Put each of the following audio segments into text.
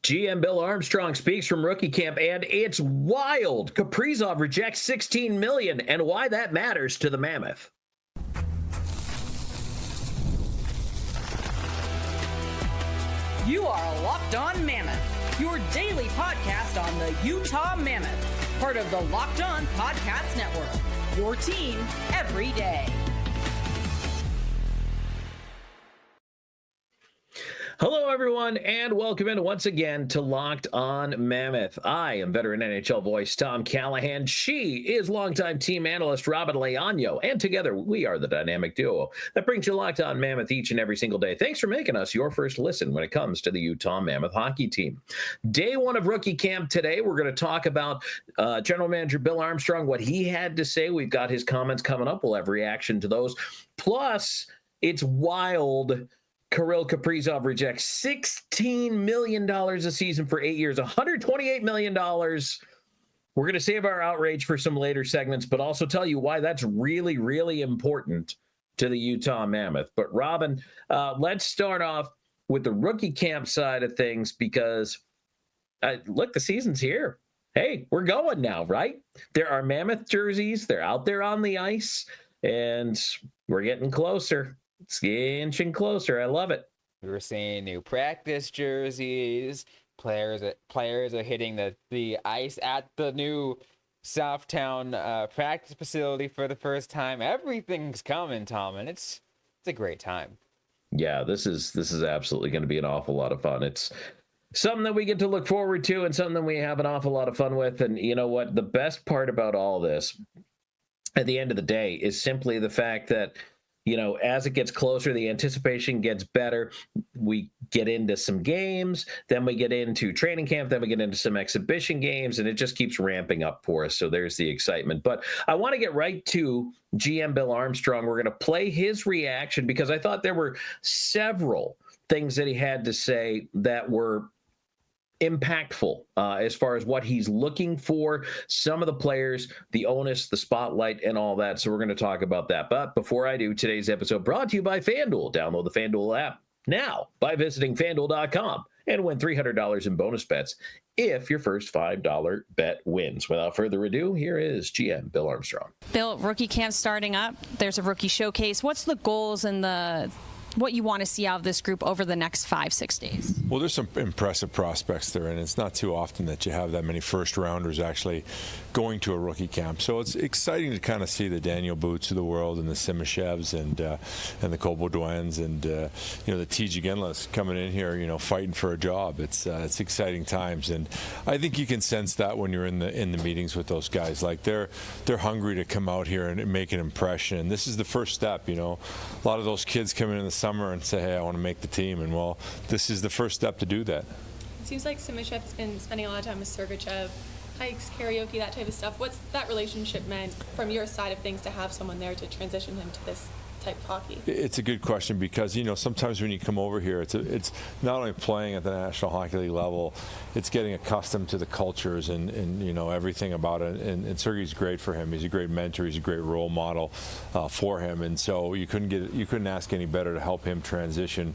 GM Bill Armstrong speaks from rookie camp, and it's wild. Kaprizov rejects $16 million, and why that matters to the Mammoth. You are Locked On Mammoth, your daily podcast on the Utah Mammoth, part of the Locked On Podcast Network, your team every day. Hello, everyone, and welcome in once again to Locked On Mammoth. I am veteran NHL voice Tom Callahan. She is longtime team analyst Robin Leaño, and together we are the dynamic duo that brings you Locked On Mammoth each and every single day. Thanks for making us your first listen when it comes to the Utah Mammoth hockey team. Day one of rookie camp today. We're going to talk about General Manager Bill Armstrong, what he had to say. We've got his comments coming up. We'll have reaction to those. Plus, it's wild. Kirill Kaprizov rejects $16 million a season for 8 years, $128 million. We're going to save our outrage for some later segments, but also tell you why that's really, really important to the Utah Mammoth. But Robin, let's start off with the rookie camp side of things because, look, the season's here. Hey, we're going now, right? There are Mammoth jerseys. They're out there on the ice, and we're getting closer. It's inching closer. I love it. We were seeing new practice jerseys. Players are hitting the ice at the new Southtown practice facility for the first time. Everything's coming, Tom, and it's a great time. Yeah, this is absolutely going to be an awful lot of fun. It's something that we get to look forward to and something that we have an awful lot of fun with. And you know what? The best part about all this, at the end of the day, is simply the fact that, you know, as it gets closer, the anticipation gets better. We get into some games, then we get into training camp, then we get into some exhibition games, and it just keeps ramping up for us. So there's the excitement. But I want to get right to GM Bill Armstrong. We're going to play his reaction because I thought there were several things that he had to say that were impactful as far as what he's looking for, some of the players, the onus, the spotlight, and all that. So we're going to talk about that. But before I do, today's episode brought to you by FanDuel. Download the FanDuel app now by visiting FanDuel.com and win $300 in bonus bets if your first $5 bet wins. Without further ado, here is GM Bill Armstrong. Bill, rookie camp starting up. There's a rookie showcase. What's the goals and what you want to see out of this group over the next 5-6 days? Well, there's some impressive prospects there, and it's not too often that you have that many first-rounders actually going to a rookie camp. So it's exciting to kind of see the Daniel Boots of the world and the Simashevs and the Koboduens and the TJ Ginlas coming in here, fighting for a job. It's exciting times, and I think you can sense that when you're in the meetings with those guys. Like they're hungry to come out here and make an impression, and this is the first step. A lot of those kids come in the summer and say, hey, I want to make the team, and well, this is the first step to do that. It seems like Simashev's been spending a lot of time with Sergachev, hikes, karaoke, that type of stuff. What's that relationship meant from your side of things to have someone there to transition him to this type of hockey? It's a good question because, sometimes when you come over here, it's not only playing at the National Hockey League level, it's getting accustomed to the cultures and everything about it. And Sergey's great for him. He's a great mentor. He's a great role model for him. And so you couldn't ask any better to help him transition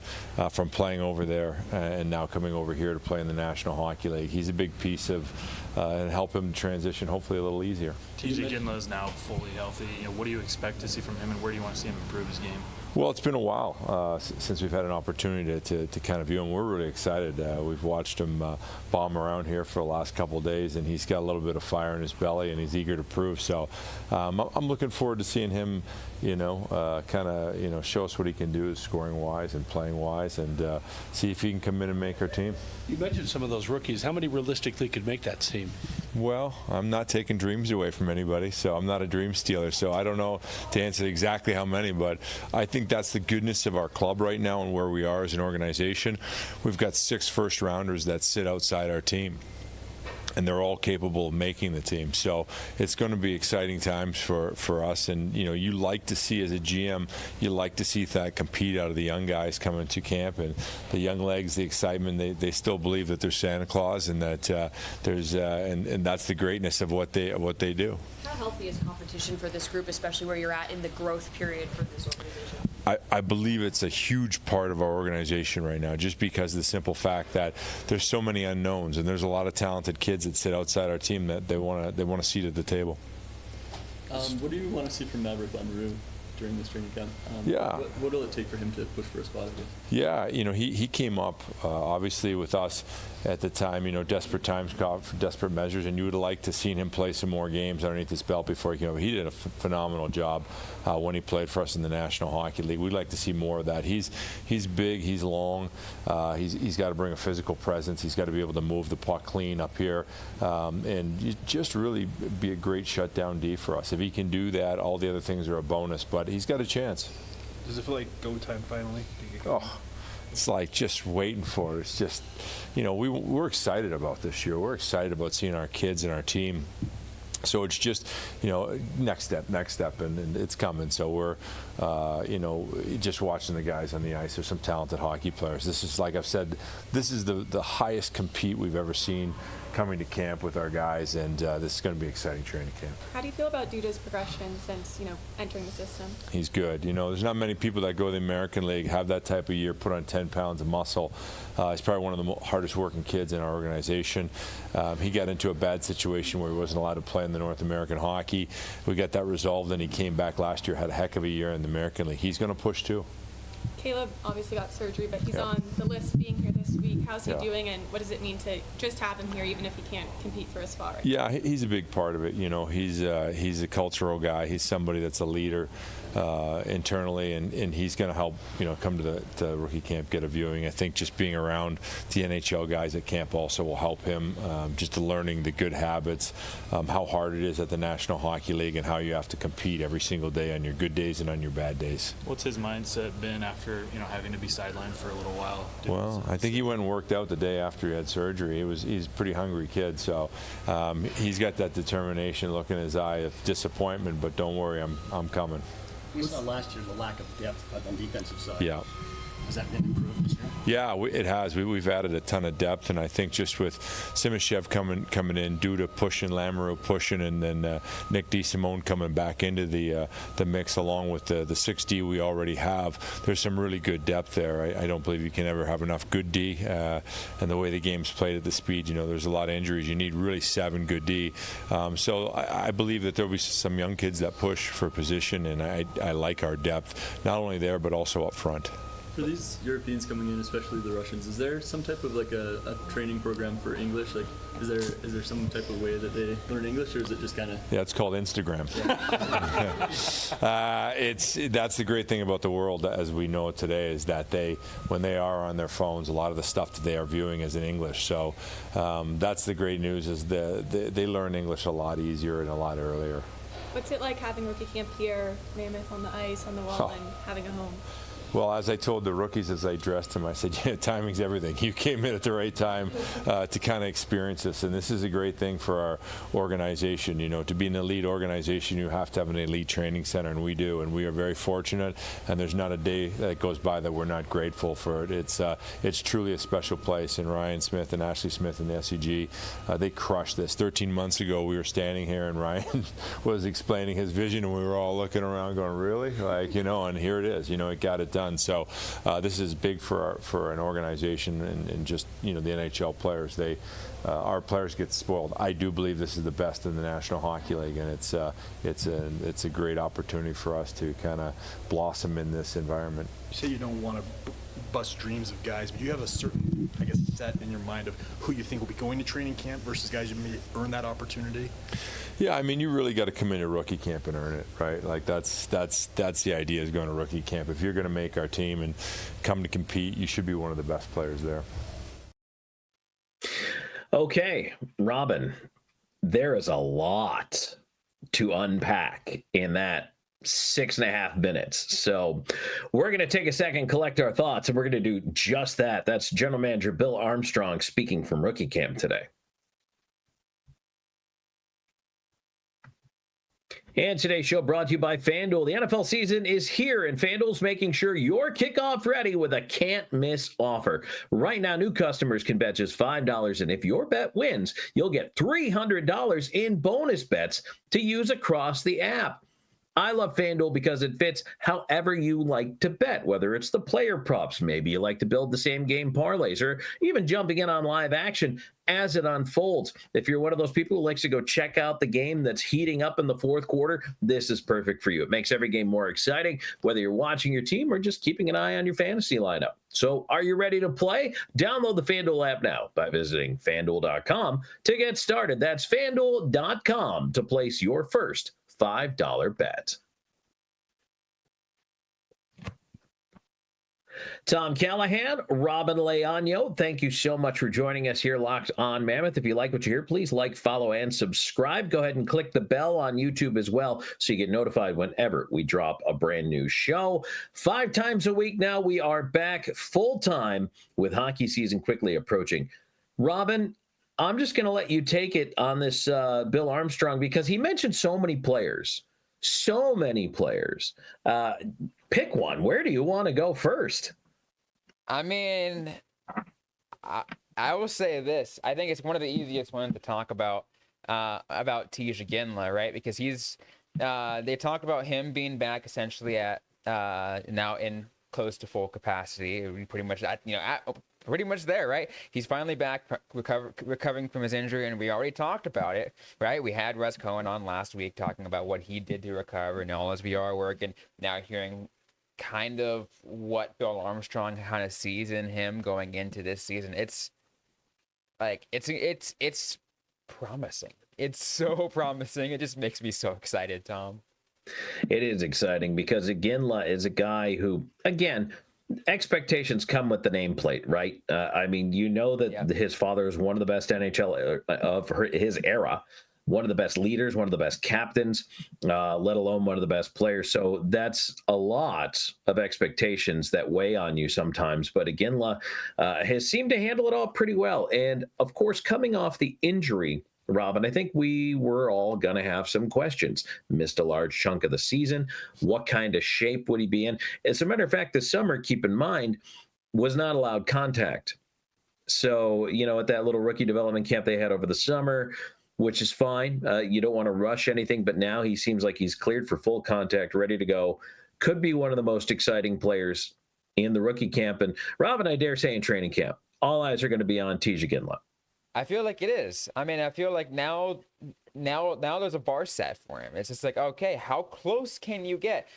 from playing over there and now coming over here to play in the National Hockey League. He's a big piece of and help him transition hopefully a little easier. TJ Ginla is now fully healthy. What do you expect to see from him, and where do you want to see him improve his game? Well, it's been a while since we've had an opportunity to kind of view him. We're really excited. We've watched him bomb around here for the last couple of days, and he's got a little bit of fire in his belly, and he's eager to prove. So I'm looking forward to seeing him, show us what he can do scoring-wise and playing-wise, and see if he can come in and make our team. You mentioned some of those rookies. How many realistically could make that team? Well, I'm not taking dreams away from anybody, so I'm not a dream stealer. So I don't know to answer exactly how many, but I think that's the goodness of our club right now and where we are as an organization. We've got 6 first-rounders that sit outside our team, and they're all capable of making the team. So it's going to be exciting times for us. And, you like to see as a GM, you like to see that compete out of the young guys coming to camp and the young legs, the excitement. They still believe that they're Santa Claus and that there's and that's the greatness of what they do. How healthy is competition for this group, especially where you're at in the growth period for this organization? I believe it's a huge part of our organization right now, just because of the simple fact that there's so many unknowns, and there's a lot of talented kids that sit outside our team that they want a seat at the table. What do you want to see from Maverick Lamoureux during this training camp? What will it take for him to push for a spot, I guess? Yeah, he came up, obviously, with us at the time, desperate times called for desperate measures, and you would have liked to seen him play some more games underneath his belt before he came over. He did a phenomenal job when he played for us in the National Hockey League. We'd like to see more of that. He's big, he's long, he's got to bring a physical presence. He's got to be able to move the puck clean up here, and just really be a great shutdown D for us. If he can do that, all the other things are a bonus, but he's got a chance. Does it feel like go time finally? It's like just waiting for it. It's just, we're excited about this year. We're excited about seeing our kids and our team. So it's just, next step, and it's coming. So we're, just watching the guys on the ice. There's some talented hockey players. This is, like I've said, this is the highest compete we've ever seen coming to camp with our guys, and this is going to be an exciting training camp. How do you feel about Duda's progression since, entering the system? He's good. There's not many people that go to the American League, have that type of year, put on 10 pounds of muscle. He's probably one of the hardest working kids in our organization. He got into a bad situation where he wasn't allowed to play in the North American hockey. We got that resolved, and he came back last year, had a heck of a year in the American League. He's going to push too. Caleb obviously got surgery, but he's on the list being here this week. How's he doing, and what does it mean to just have him here, even if he can't compete for a spot right now? He's a big part of it. He's a cultural guy. He's somebody that's a leader internally, and he's going to help, come to the rookie camp, get a viewing. I think just being around the NHL guys at camp also will help him, just learning the good habits, how hard it is at the National Hockey League, and how you have to compete every single day on your good days and on your bad days. What's his mindset been after having to be sidelined for a little while? Well, I think he went and worked out the day after he had surgery. He's a pretty hungry kid, so he's got that determination look in his eye of disappointment, but don't worry, I'm coming. We saw last year the lack of depth on the defensive side. Yeah. Has that been improved this year? Yeah, it has. We've added a ton of depth, and I think just with Sergachev coming in, Duda pushing, Lamoureux pushing, and then Nick DeSimone coming back into the mix along with the 6D we already have, there's some really good depth there. I don't believe you can ever have enough good D, and the way the game's played at the speed, there's a lot of injuries. You need really 7 good D. So I believe that there'll be some young kids that push for position, and I like our depth, not only there but also up front. For these Europeans coming in, especially the Russians, is there some type of a training program for English? Like, is there some type of way that they learn English, or is it just kind of? Yeah, it's called Instagram. That's the great thing about the world as we know it today, is that when they are on their phones, a lot of the stuff that they are viewing is in English. So that's the great news, is they learn English a lot easier and a lot earlier. What's it like having rookie camp here, Mammoth on the ice, on the wall, and having a home? Well, as I told the rookies as I dressed them, I said, timing's everything. You came in at the right time to kind of experience this, and this is a great thing for our organization. To be an elite organization, you have to have an elite training center, and we do, and we are very fortunate, and there's not a day that goes by that we're not grateful for it. It's truly a special place, and Ryan Smith and Ashley Smith and the SCG, they crushed this. 13 months ago, we were standing here, and Ryan was explaining his vision, and we were all looking around going, really? And here it is. It got it done. So this is big for an organization, and just the NHL players. Our players get spoiled. I do believe this is the best in the National Hockey League, and it's a great opportunity for us to kind of blossom in this environment. You say you don't want to bust dreams of guys, but you have a certain, set in your mind of who you think will be going to training camp versus guys who may earn that opportunity? Yeah, you really got to come into rookie camp and earn it, right? Like that's the idea, is going to rookie camp. If you're going to make our team and come to compete, you should be one of the best players there. Okay, Robin, there is a lot to unpack in that 6.5 minutes. So we're going to take a second, collect our thoughts, and we're going to do just that. That's General Manager Bill Armstrong speaking from rookie camp today. And today's show brought to you by FanDuel. The NFL season is here, and FanDuel's making sure you're kickoff ready with a can't-miss offer. Right now, new customers can bet just $5, and if your bet wins, you'll get $300 in bonus bets to use across the app. I love FanDuel because it fits however you like to bet, whether it's the player props, maybe you like to build the same game parlays, or even jumping in on live action as it unfolds. If you're one of those people who likes to go check out the game that's heating up in the fourth quarter, this is perfect for you. It makes every game more exciting, whether you're watching your team or just keeping an eye on your fantasy lineup. So are you ready to play? Download the FanDuel app now by visiting FanDuel.com to get started. That's FanDuel.com to place your first $5 bet. Tom Callahan, Robin Leaño, thank you so much for joining us here, Locked On Mammoth. If you like what you hear, please like, follow, and subscribe. Go ahead and click the bell on YouTube as well so you get notified whenever we drop a brand new show. 5 times a week now, we are back full-time with hockey season quickly approaching. Robin, I'm just going to let you take it on this Bill Armstrong because he mentioned so many players. So many players. Pick one. Where do you want to go first? I mean, I will say this. I think it's one of the easiest ones to talk about Tij Ginla, right? Because they talked about him being back essentially at now in close to full capacity. Pretty much pretty much there, right? He's finally back recovering from his injury, and we already talked about it, right? We had Russ Cohen on last week talking about what he did to recover and all his VR work, and now hearing kind of what Bill Armstrong kind of sees in him going into this season. It's like it's promising. It's so promising. It just makes me so excited, Tom. It is exciting because Ginla is a guy who, again, expectations come with the nameplate, right? I mean, you know that his father is one of the best NHL of his era, one of the best leaders, one of the best captains, let alone one of the best players. So that's a lot of expectations that weigh on you sometimes. But Ginla has seemed to handle it all pretty well. And of course, coming off the injury, Robin, I think we were all going to have some questions. Missed a large chunk of the season. What kind of shape would he be in? As a matter of fact, this summer, keep in mind, was not allowed contact. So, at that little rookie development camp they had over the summer, which is fine. You don't want to rush anything, but now he seems like he's cleared for full contact, ready to go. Could be one of the most exciting players in the rookie camp. And Robin, I dare say in training camp, all eyes are going to be on Tij Ginla. I feel like it is. I mean, I feel like now there's a bar set for him. It's just like, okay, how close can you get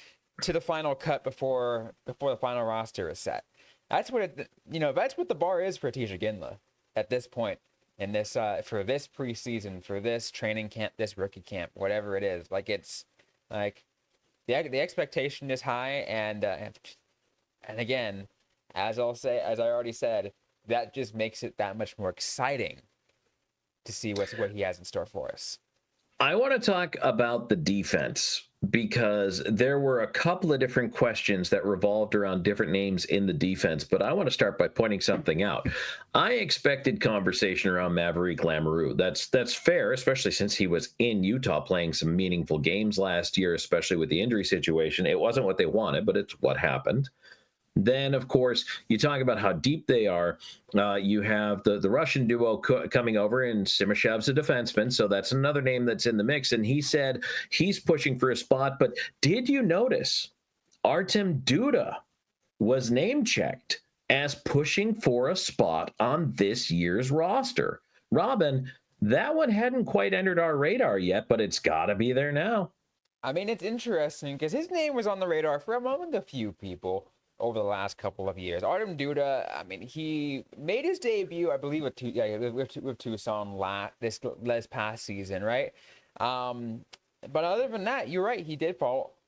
to the final cut before the final roster is set? That's what that's what the bar is for Tij Ginla at this point in this for this preseason, for this training camp, this rookie camp, whatever it is. Like, it's like the expectation is high, and again, as I already said, that just makes it that much more exciting to see what he has in store for us. I want to talk about the defense because there were a couple of different questions that revolved around different names in the defense, but I want to start by pointing something out. I expected conversation around Maverick Lamoureux. That's fair, especially since he was in Utah playing some meaningful games last year, especially with the injury situation. It wasn't what they wanted, but it's what happened. Then, of course, you talk about how deep they are. You have the Russian duo coming over, and Sergachev's a defenseman, so that's another name that's in the mix. And he said he's pushing for a spot. But did you notice Artem Duda was name-checked as pushing for a spot on this year's roster? Robin, that one hadn't quite entered our radar yet, but it's got to be there now. I mean, it's interesting because his name was on the radar for among a few people over the last couple of years. Artem Duda, I mean, he made his debut, I believe, with Tucson this past season, right? But other than that, you're right. He did fall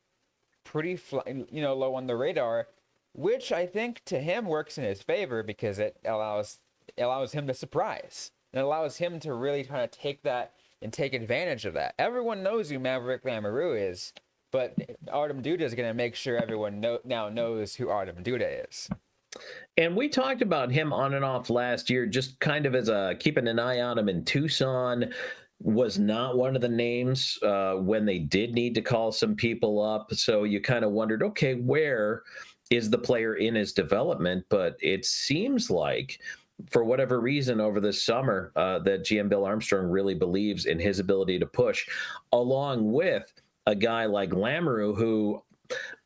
pretty, low on the radar, which I think to him works in his favor because it allows him to surprise. It allows him to really kind of take that and take advantage of that. Everyone knows who Maverick Lamoureux is, but Artem Duda is going to make sure everyone now knows who Artem Duda is. And we talked about him on and off last year, just kind of as keeping an eye on him in Tucson. Was not one of the names when they did need to call some people up. So you kind of wondered, okay, where is the player in his development? But it seems like, for whatever reason over this summer, that GM Bill Armstrong really believes in his ability to push, along with a guy like Lamoureux, who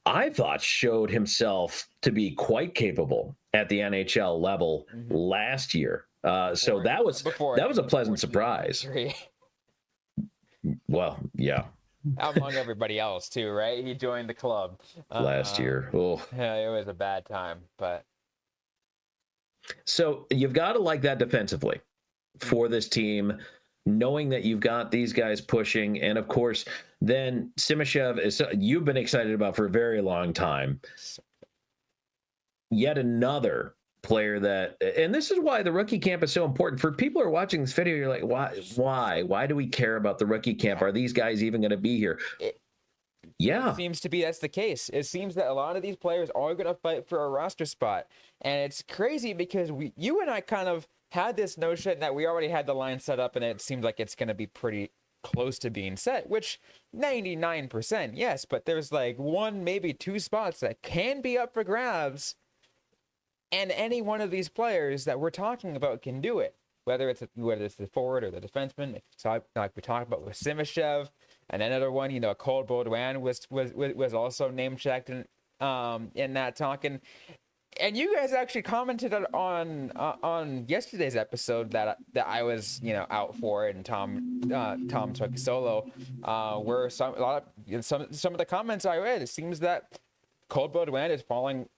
I thought showed himself to be quite capable at the NHL level last year. So that was a pleasant surprise. Well, yeah. Among everybody else too, right? He joined the club last year. Oh, yeah, it was a bad time, but so you've got to like that defensively for this team, knowing that you've got these guys pushing, and of course, then Sergachev is you've been excited about for a very long time. Yet another player that, and this is why the rookie camp is so important for people who are watching this video. You're like, why do we care about the rookie camp? Are these guys even going to be here? It seems to be that's the case. It seems that a lot of these players are going to fight for a roster spot, and it's crazy because you and I kind of had this notion that we already had the line set up, and it seems like it's going to be pretty close to being set, which 99% yes, but there's like one, maybe two spots that can be up for grabs. And any one of these players that we're talking about can do it, whether it's the forward or the defenseman. Like we talked about with Sergachev, and another one, Cole Baudouin was also name checked in that talk. And you guys actually commented on yesterday's episode that I was out for, and Tom took solo. Where some of the comments I read, it seems that Cole Baudouin is flying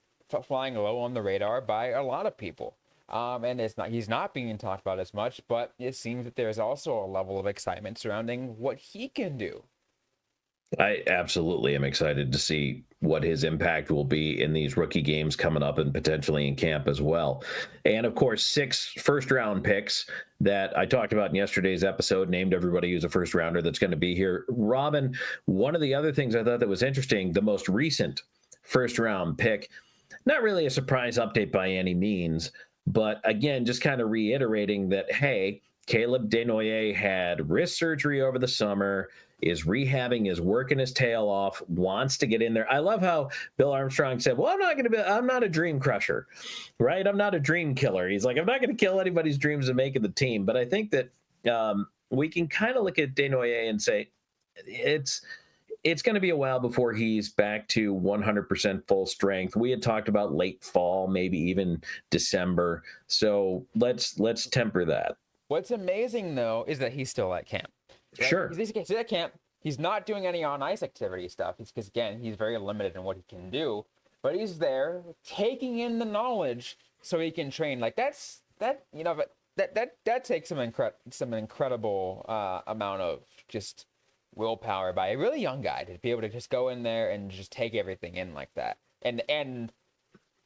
low on the radar by a lot of people, and he's not being talked about as much, but it seems that there's also a level of excitement surrounding what he can do. I absolutely am excited to see what his impact will be in these rookie games coming up and potentially in camp as well. And of course, 6 first-round picks that I talked about in yesterday's episode, named everybody who's a first-rounder that's going to be here. Robin, one of the other things I thought that was interesting, the most recent first-round pick, not really a surprise update by any means, but again, just kind of reiterating that, hey, Caleb Desnoyers had wrist surgery over the summer, is rehabbing, is working his tail off, wants to get in there. I love how Bill Armstrong said, well, I'm not a dream crusher, right? I'm not a dream killer. He's like, I'm not going to kill anybody's dreams of making the team. But I think that we can kind of look at Desnoyers and say, it's going to be a while before he's back to 100% full strength. We had talked about late fall, maybe even December. So let's temper that. What's amazing, though, is that he's still at camp. Right? Sure. He's at camp. He's not doing any on-ice activity stuff. Because, again, he's very limited in what he can do. But he's there taking in the knowledge so he can train. Like, that takes some incredible amount of just willpower by a really young guy to be able to just go in there and just take everything in like that, and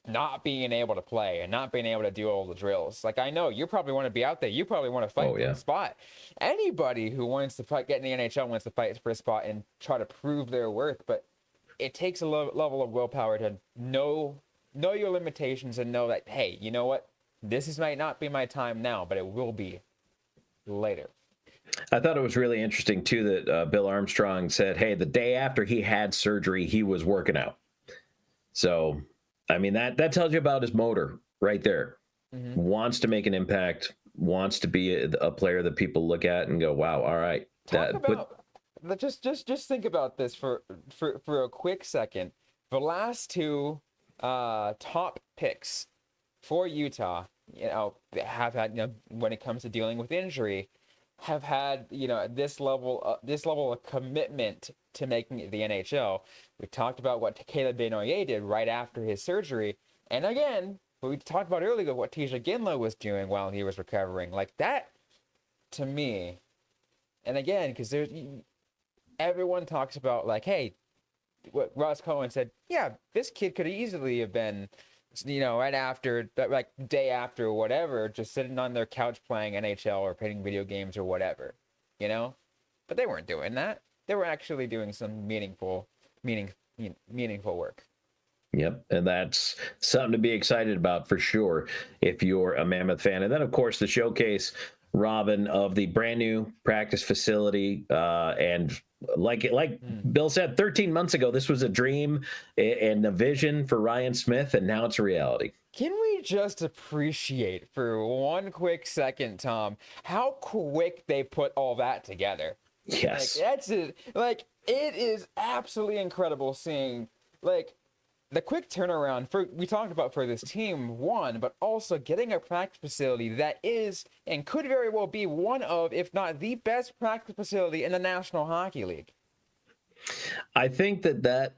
not being able to play and not being able to do all the drills. Like, I know you probably want to be out there, you probably want to fight for a spot. Anybody who wants to get in the NHL wants to fight for a spot and try to prove their worth, but it takes a level of willpower to know your limitations and know that, hey, you know what, might not be my time now, but it will be later. I thought it was really interesting, too, that Bill Armstrong said, hey, the day after he had surgery, he was working out. So, I mean, that tells you about his motor right there. Mm-hmm. Wants to make an impact, wants to be a player that people look at and go, wow, all right. Just think about this for a quick second. The last 2 top picks for Utah, have had, when it comes to dealing with injury, have had this level of commitment to making the NHL. We talked about what Caleb Desnoyers did right after his surgery, and again, we talked about earlier what Tisha Ginla was doing while he was recovering. Like that, to me, and again, because everyone talks about like, hey, what Ross Cohen said, yeah, this kid could easily have been, right after, like day after or whatever, just sitting on their couch playing NHL or playing video games or whatever, But they weren't doing that. They were actually doing some meaningful work. Yep, and that's something to be excited about for sure if you're a Mammoth fan. And then, of course, the showcase, Robin, of the brand new practice facility, and like Bill said 13 months ago, this was a dream and a vision for Ryan Smith, and now it's a reality. Can we just appreciate for one quick second, Tom, how quick they put all that together? Yes. Like, that's it. Like, It is absolutely incredible seeing, like, the quick turnaround we talked about for this team, one, but also getting a practice facility that is and could very well be one of, if not the best practice facility in the National Hockey League. I think that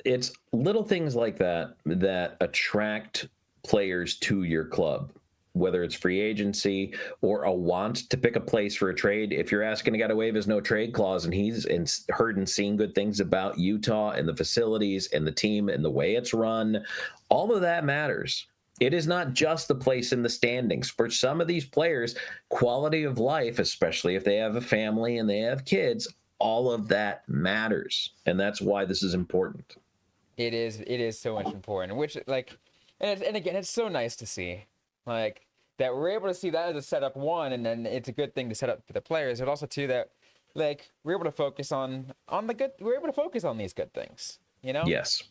it's little things like that that attract players to your club, whether it's free agency or a want to pick a place for a trade. If you're asking a guy to waive his no trade clause and he's heard and seen good things about Utah and the facilities and the team and the way it's run, all of that matters. It is not just the place in the standings. For some of these players, quality of life, especially if they have a family and they have kids, all of that matters. And that's why this is important. It is so much important, which, like, and again, it's so nice to see. Like, that we're able to see that as a setup, one, and then it's a good thing to set up for the players, but also two, that, like, we're able to focus on the good, we're able to focus on these good things, you know? Yes.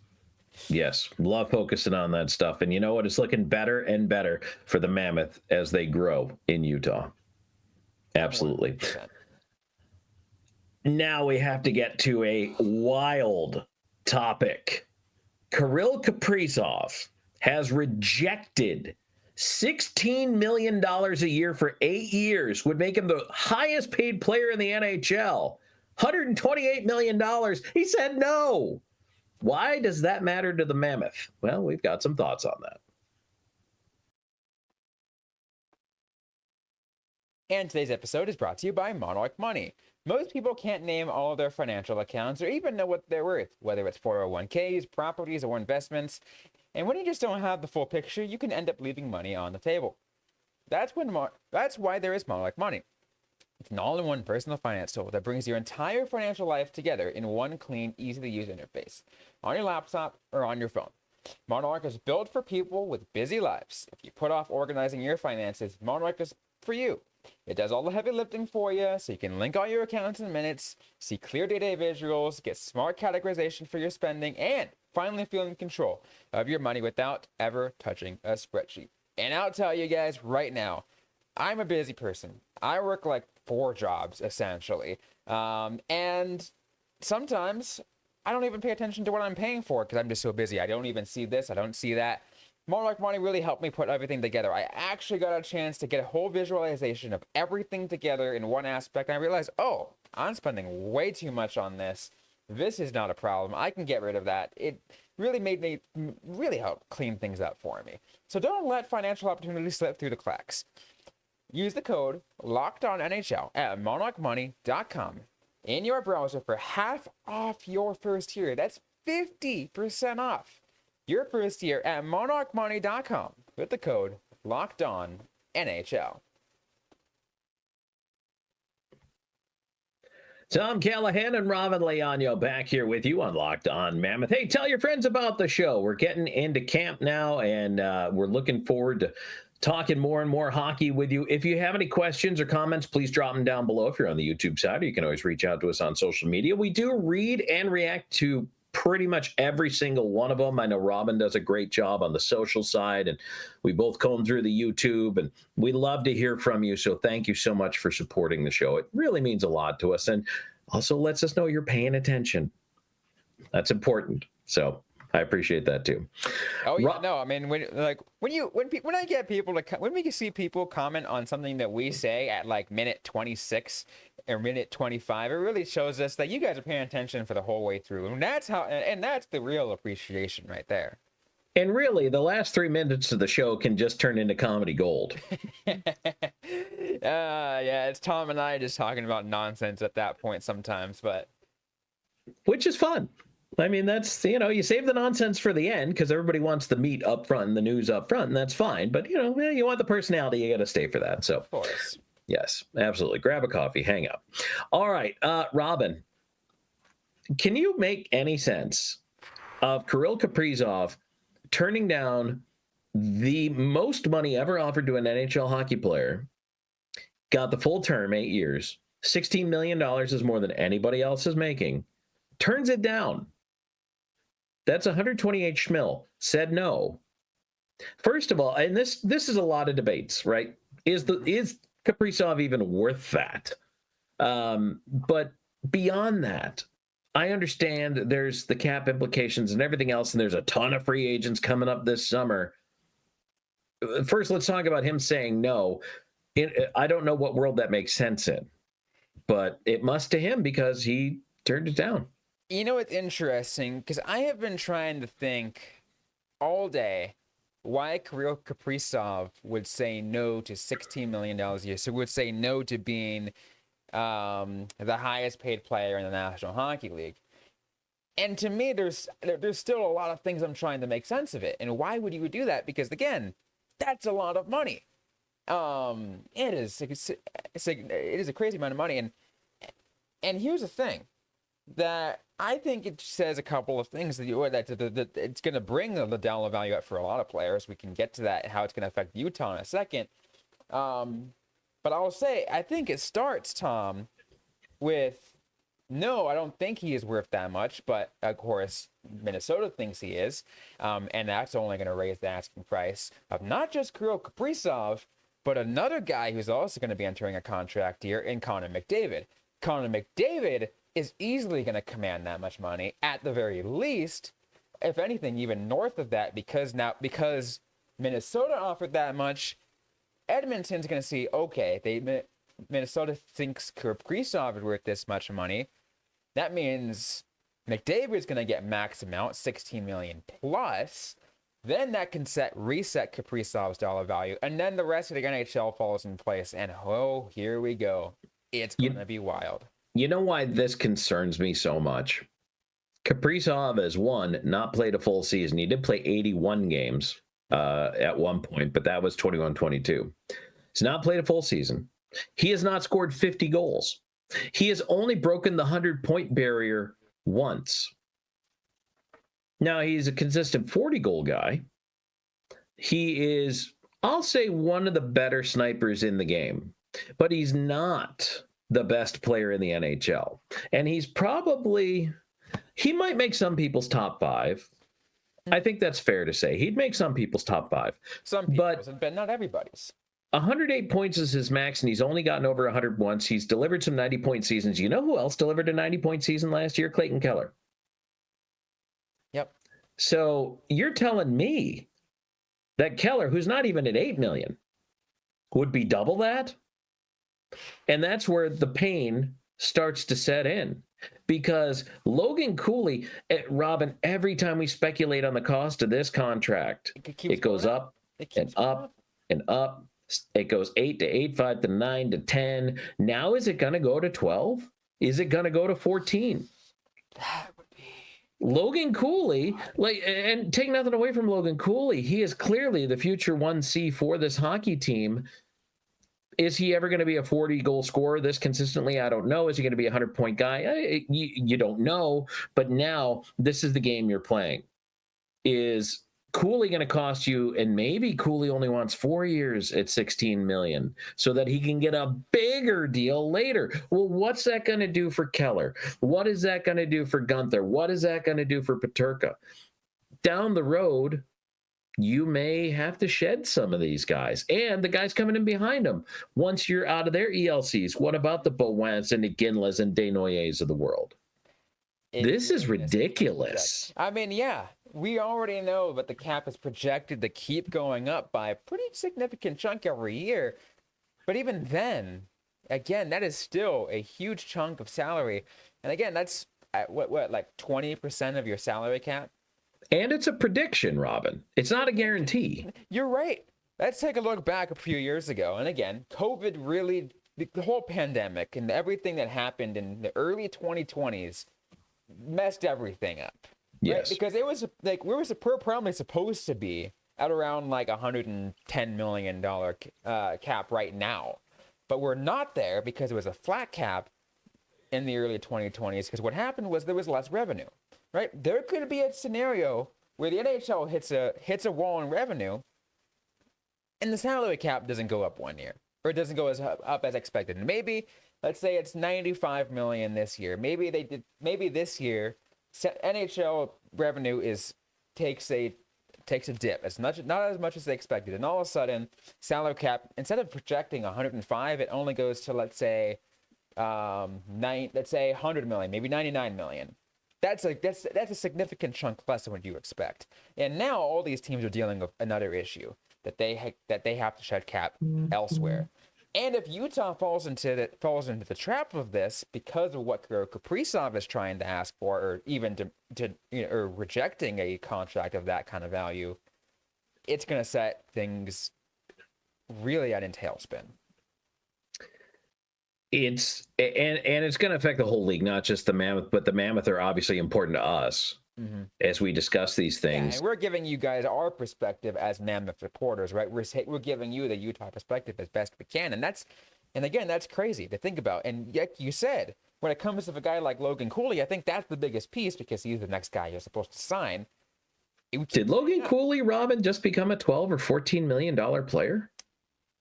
Love focusing on that stuff. And you know what? It's looking better and better for the Mammoth as they grow in Utah. Absolutely. 100%. Now we have to get to a wild topic. Kirill Kaprizov has rejected $16 million a year for 8 years, would make him the highest paid player in the NHL. $128 million. He said no. Why does that matter to the Mammoth? Well, we've got some thoughts on that. And today's episode is brought to you by Monarch Money. Most people can't name all of their financial accounts or even know what they're worth, whether it's 401ks, properties, or investments. And when you just don't have the full picture, you can end up leaving money on the table. That's why there is Monarch Money. It's an all-in-one personal finance tool that brings your entire financial life together in one clean, easy-to-use interface, on your laptop or on your phone. Monarch is built for people with busy lives. If you put off organizing your finances, Monarch is for you. It does all the heavy lifting for you, so you can link all your accounts in minutes, see clear day-to-day visuals, get smart categorization for your spending, and finally feel in control of your money without ever touching a spreadsheet. And I'll tell you guys right now, I'm a busy person. I work like 4 jobs, essentially. And sometimes I don't even pay attention to what I'm paying for because I'm just so busy. I don't even see this. I don't see that. Monarch Money really helped me put everything together. I actually got a chance to get a whole visualization of everything together in one aspect. And I realized, oh, I'm spending way too much on this. This is not a problem. I can get rid of that. It really made me help clean things up for me. So don't let financial opportunities slip through the cracks. Use the code LOCKEDONNHL at monarchmoney.com in your browser for half off your first year. That's 50% off your first year at monarchmoney.com with the code LOCKEDONNHL. Tom Callahan and Robin Leano back here with you on Locked On Mammoth. Hey, tell your friends about the show. We're getting into camp now, and we're looking forward to talking more and more hockey with you. If you have any questions or comments, please drop them down below. If you're on the YouTube side, you can always reach out to us on social media. We do read and react to pretty much every single one of them. I know Robin does a great job on the social side, and we both comb through the YouTube, and we love to hear from you. So thank you so much for supporting the show. It really means a lot to us, and also lets us know you're paying attention. That's important. So I appreciate that too. Oh yeah, no, I mean when I get people to when we see people comment on something that we say at like minute 26 or minute 25, it really shows us that you guys are paying attention for the whole way through, and that's the real appreciation right there. And really, the last 3 minutes of the show can just turn into comedy gold. Yeah, it's Tom and I just talking about nonsense at that point sometimes, but which is fun. I mean, that's, you save the nonsense for the end because everybody wants the meat up front and the news up front, and that's fine. But, you want the personality, you got to stay for that. So, of course. Yes, absolutely. Grab a coffee, hang up. All right, Robin, can you make any sense of Kirill Kaprizov turning down the most money ever offered to an NHL hockey player, got the full term, 8 years, $16 million is more than anybody else is making, turns it down? That's 128 schmil, said no. First of all, and this is a lot of debates, right? Is Kaprizov even worth that? But beyond that, I understand there's the cap implications and everything else, and there's a ton of free agents coming up this summer. First, let's talk about him saying no. I don't know what world that makes sense in, but it must to him because he turned it down. You know, it's interesting because I have been trying to think all day why Kirill Kaprizov would say no to $16 million a year. So would say no to being the highest paid player in the National Hockey League. And to me, there's still a lot of things I'm trying to make sense of it. And why would you do that? Because again, that's a lot of money. It is a crazy amount of money. And here's the thing, that I think it says a couple of things that it's going to bring the dollar value up for a lot of players. We can get to that and how it's going to affect Utah in a second. But I'll say, I think it starts, Tom, with no, I don't think he is worth that much. But of course, Minnesota thinks he is. And that's only going to raise the asking price of not just Kirill Kaprizov, but another guy who's also going to be entering a contract here in Connor McDavid. Connor McDavid is easily going to command that much money, at the very least, if anything, even north of that, because Minnesota offered that much, Edmonton's going to see, okay, Minnesota thinks Kaprizov is worth this much money. That means McDavid's going to get max amount, $16 million plus. Then that can reset Kaprizov's dollar value, and then the rest of the NHL falls in place. And here we go. It's going to be wild. You know why this concerns me so much? Kaprizov has not played a full season. He did play 81 games at one point, but that was 21-22. He's not played a full season. He has not scored 50 goals. He has only broken the 100-point barrier once. Now, he's a consistent 40-goal guy. He is, I'll say, one of the better snipers in the game, but he's not the best player in the NHL. And he might make some people's top 5. I think that's fair to say. He'd make some people's top 5. Some people's, but not everybody's. 108 points is his max, and he's only gotten over 100 once. He's delivered some 90-point seasons. You know who else delivered a 90-point season last year? Clayton Keller. Yep. So you're telling me that Keller, who's not even at $8 million, would be double that? And that's where the pain starts to set in. Because Logan Cooley, Robin, every time we speculate on the cost of this contract, it goes up and up and up. It goes 8 to 8, 5 to 9 to 10. Now is it going to go to 12? Is it going to go to 14? That would be Logan Cooley, and take nothing away from Logan Cooley, he is clearly the future 1C for this hockey team. Is he ever going to be a 40-goal scorer this consistently? I don't know. Is he going to be a 100-point guy? You don't know. But now this is the game you're playing. Is Cooley going to cost you, and maybe Cooley only wants 4 years at $16 million so that he can get a bigger deal later. Well, what's that going to do for Keller? What is that going to do for Gunther? What is that going to do for Peterka? Down the road, you may have to shed some of these guys and the guys coming in behind them once you're out of their ELCs. What about the Beauwins and the Ginlas and Desnoyers of the world? This is ridiculous. I mean, yeah, we already know that the cap is projected to keep going up by a pretty significant chunk every year. But even then, again, that is still a huge chunk of salary. And again, that's what like 20% of your salary cap? And it's a prediction, Robin. It's not a guarantee. You're right. Let's take a look back a few years ago. And again, COVID really, the whole pandemic and everything that happened in the early 2020s messed everything up. Yes. Right? Because it was like, we were probably supposed to be at around like $110 million cap right now. But we're not there because it was a flat cap in the early 2020s. Because what happened was there was less revenue. Right? There could be a scenario where the NHL hits a wall in revenue and the salary cap doesn't go up 1 year, or it doesn't go up as expected. And maybe, let's say it's $95 million this year. Maybe this year NHL revenue takes a dip. It's not as much as they expected. And all of a sudden, salary cap, instead of projecting 105, it only goes to let's say $100 million, maybe $99 million. That's a significant chunk less than what you expect. And now all these teams are dealing with another issue that they have to shed cap elsewhere. And if Utah falls into the trap of this because of what Kaprizov is trying to ask for, or even or rejecting a contract of that kind of value, it's going to set things really at a tailspin. It's going to affect the whole league, not just the Mammoth, but the Mammoth are obviously important to us as we discuss these things. Yeah, and we're giving you guys our perspective as Mammoth reporters, right? We're giving you the Utah perspective as best we can, and again, that's crazy to think about. And like you said, when it comes to a guy like Logan Cooley, I think that's the biggest piece because he's the next guy you're supposed to sign. Did Logan Cooley, Robin, just become a $12 or $14 million player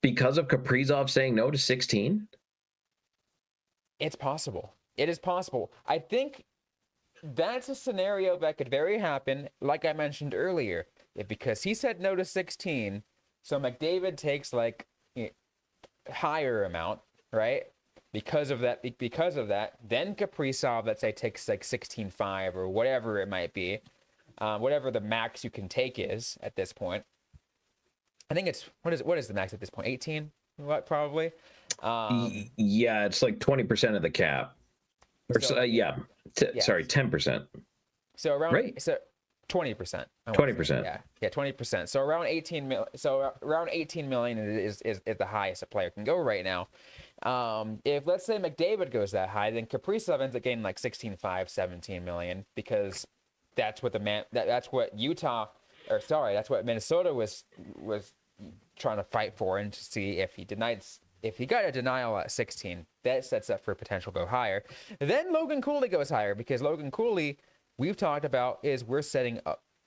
because of Kaprizov saying no to 16? It's possible. It is possible. I think that's a scenario that could very happen, like I mentioned earlier, because he said no to 16, so McDavid takes like higher amount, right? Because of that, then Kaprizov, let's say, takes like 16.5 or whatever it might be, whatever the max you can take is at this point. I think it's what is the max at this point? 18? What probably? Yeah, it's like 20% of the cap. Or sorry, 10%. So around right? So 20%. 20%. Yeah, 20%. So around 18 million. So around 18 million is the highest a player can go right now. If let's say McDavid goes that high, then Kaprizov ends up getting like 16.5, 17 million because that's what that's what Minnesota was trying to fight for, and to see if he got a denial at 16, that sets up for potential go higher. Then Logan Cooley goes higher because Logan Cooley, we've talked about, is we're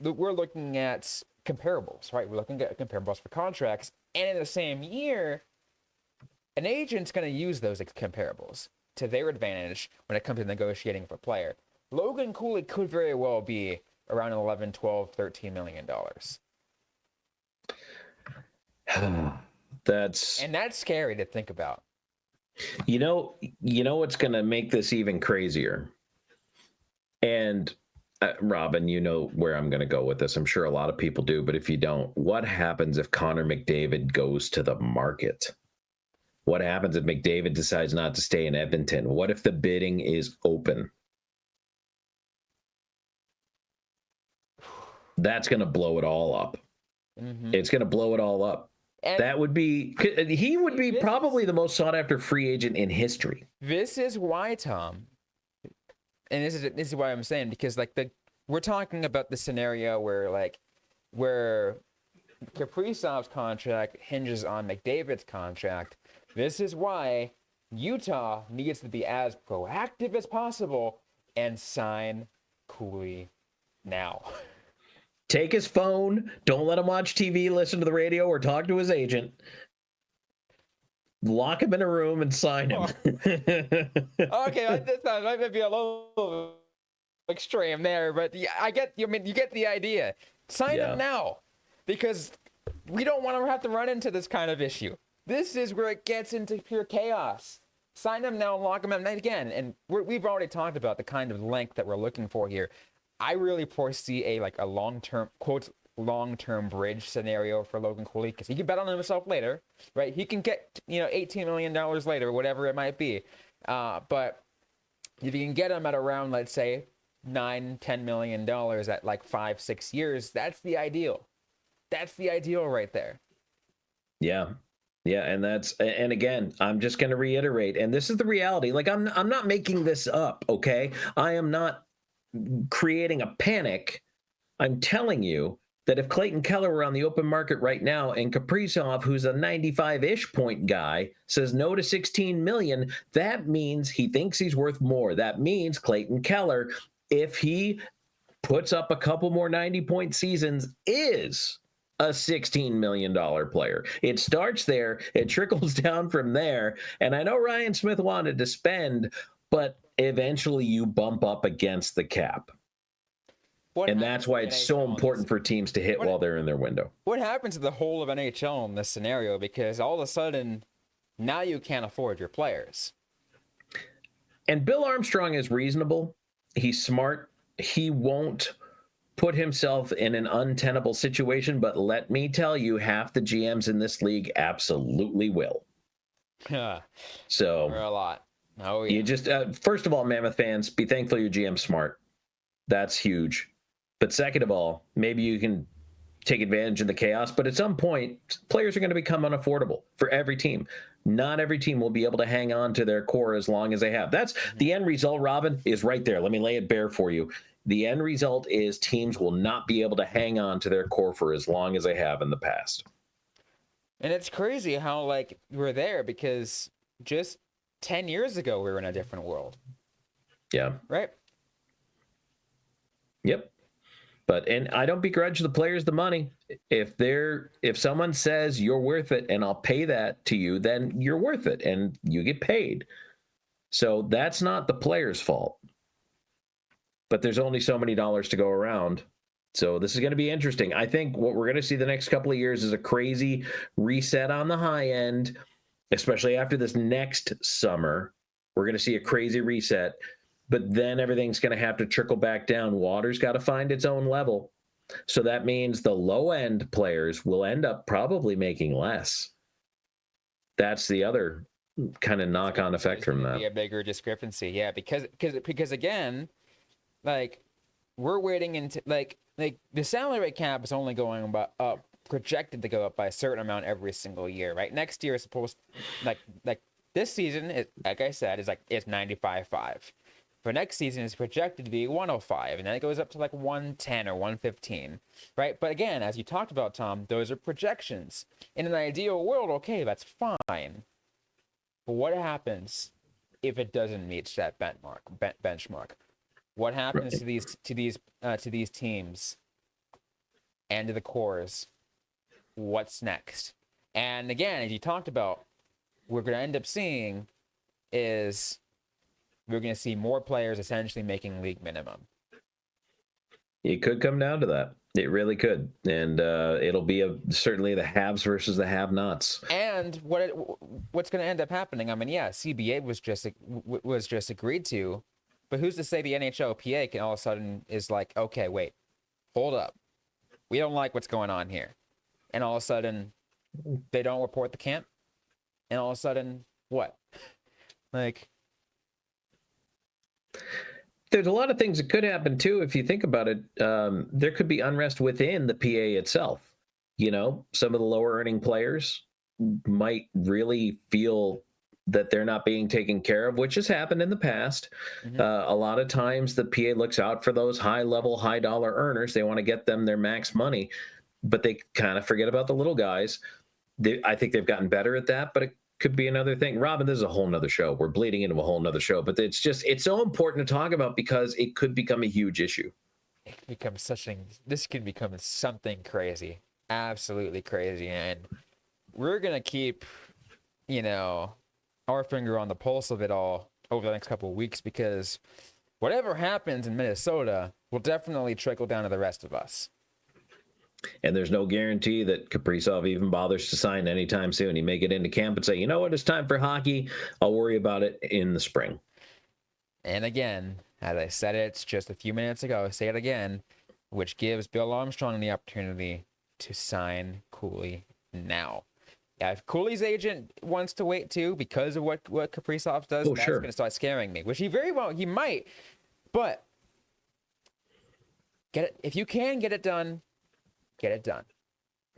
looking at comparables, right? We're looking at comparables for contracts, and in the same year, an agent's going to use those comparables to their advantage when it comes to negotiating for a player. Logan Cooley could very well be around 11, 12, 13 million dollars. That's scary to think about. You know what's going to make this even crazier? And Robin, you know where I'm going to go with this. I'm sure a lot of people do, but if you don't, what happens if Connor McDavid goes to the market? What happens if McDavid decides not to stay in Edmonton? What if the bidding is open? That's going to blow it all up. It's going to blow it all up. And he would be probably the most sought after free agent in history. This is why, Tom, and this is why I'm saying, because we're talking about the scenario where Kaprizov's contract hinges on McDavid's contract. This is why Utah needs to be as proactive as possible and sign Cooley now. Take his phone. Don't let him watch TV, listen to the radio, or talk to his agent. Lock him in a room and sign him. Okay, this might be a little extreme there, but I get. You get the idea. Sign him now, because we don't want to have to run into this kind of issue. This is where it gets into pure chaos. Sign him now, lock him in again, and we've already talked about the kind of length that we're looking for here. I really foresee a long-term, quote, long-term bridge scenario for Logan Cooley, because he can bet on himself later, right? He can get, $18 million later, whatever it might be. But if you can get him at around, let's say, $9-10 million at 5-6 years, that's the ideal. That's the ideal right there. Yeah. Yeah, and again, I'm just going to reiterate, and this is the reality. I'm not making this up, okay? I am not creating a panic. I'm telling you that if Clayton Keller were on the open market right now and Kaprizov, who's a 95-ish point guy, says no to 16 million, that means he thinks he's worth more. That means Clayton Keller, if he puts up a couple more 90-point seasons, is a $16 million player. It starts there, it trickles down from there, and I know Ryan Smith wanted to spend, but eventually you bump up against the cap. And that's why it's so important for teams to hit while they're in their window. What happens to the whole of NHL in this scenario? Because all of a sudden, now you can't afford your players. And Bill Armstrong is reasonable. He's smart. he won't put himself in an untenable situation, but let me tell you, half the GMs in this league absolutely will. So for a lot. Oh yeah. you just first of all, Mammoth fans, be thankful your GM's smart. That's huge. But second of all, maybe you can take advantage of the chaos, but at some point, players are going to become unaffordable for every team. Not every team will be able to hang on to their core as long as they have. That's the end result, Robin, is right there. Let me lay it bare for you. The end result is teams will not be able to hang on to their core for as long as they have in the past. And it's crazy how, like, we're there because just 10 years ago, we were in a different world. Yeah. Right? Yep. And I don't begrudge the players the money. If someone says you're worth it and I'll pay that to you, then you're worth it and you get paid. So that's not the player's fault. But there's only so many dollars to go around. So this is going to be interesting. I think what we're going to see the next couple of years is a crazy reset on the high end, especially after this next summer. We're going to see a crazy reset. But then everything's going to have to trickle back down. Water's got to find its own level. So that means the low-end players will end up probably making less. That's the other kind of knock-on effect from that. Be a bigger discrepancy, yeah, because again, like we're waiting into like the salary cap is only going up, projected to go up by a certain amount every single year, right? Next year is supposed like this season, like I said, is 95.5. For next season, it's projected to be 105, and then it goes up to like 110 or 115, right? But again, as you talked about, Tom, those are projections. In an ideal world, okay, that's fine. But what happens if it doesn't meet that benchmark? What happens to these teams and to the cores? What's next? And again, as you talked about, what we're going to end up seeing is we're going to see more players essentially making league minimum. It could come down to that. It really could. And it'll be certainly the haves versus the have-nots. And what's going to end up happening? I mean, yeah, CBA was just agreed to, but who's to say the NHLPA can all of a sudden is like, okay, wait, hold up. We don't like what's going on here. And all of a sudden, they don't report the camp. And all of a sudden, what? Like... There's a lot of things that could happen, too, if you think about it. There could be unrest within the PA itself. You know, some of the lower-earning players might really feel that they're not being taken care of, which has happened in the past. Mm-hmm. A lot of times the PA looks out for those high-level, high-dollar earners. They want to get them their max money, but they kind of forget about the little guys. I think they've gotten better at that, but it could be another thing. Robin, this is a whole nother show. We're bleeding into a whole nother show, but it's so important to talk about because it could become a huge issue. It could become this could become something crazy, absolutely crazy. And we're going to keep, our finger on the pulse of it all over the next couple of weeks, because whatever happens in Minnesota will definitely trickle down to the rest of us. And there's no guarantee that Kaprizov even bothers to sign anytime soon. He may get into camp and say, you know what, it's time for hockey. I'll worry about it in the spring. And again, as I said it just a few minutes ago, I'll say it again, which gives Bill Armstrong the opportunity to sign Cooley now. Yeah, if Cooley's agent wants to wait too because of what Kaprizov does, that's going to start scaring me, which he might. But if you can get it done, get it done.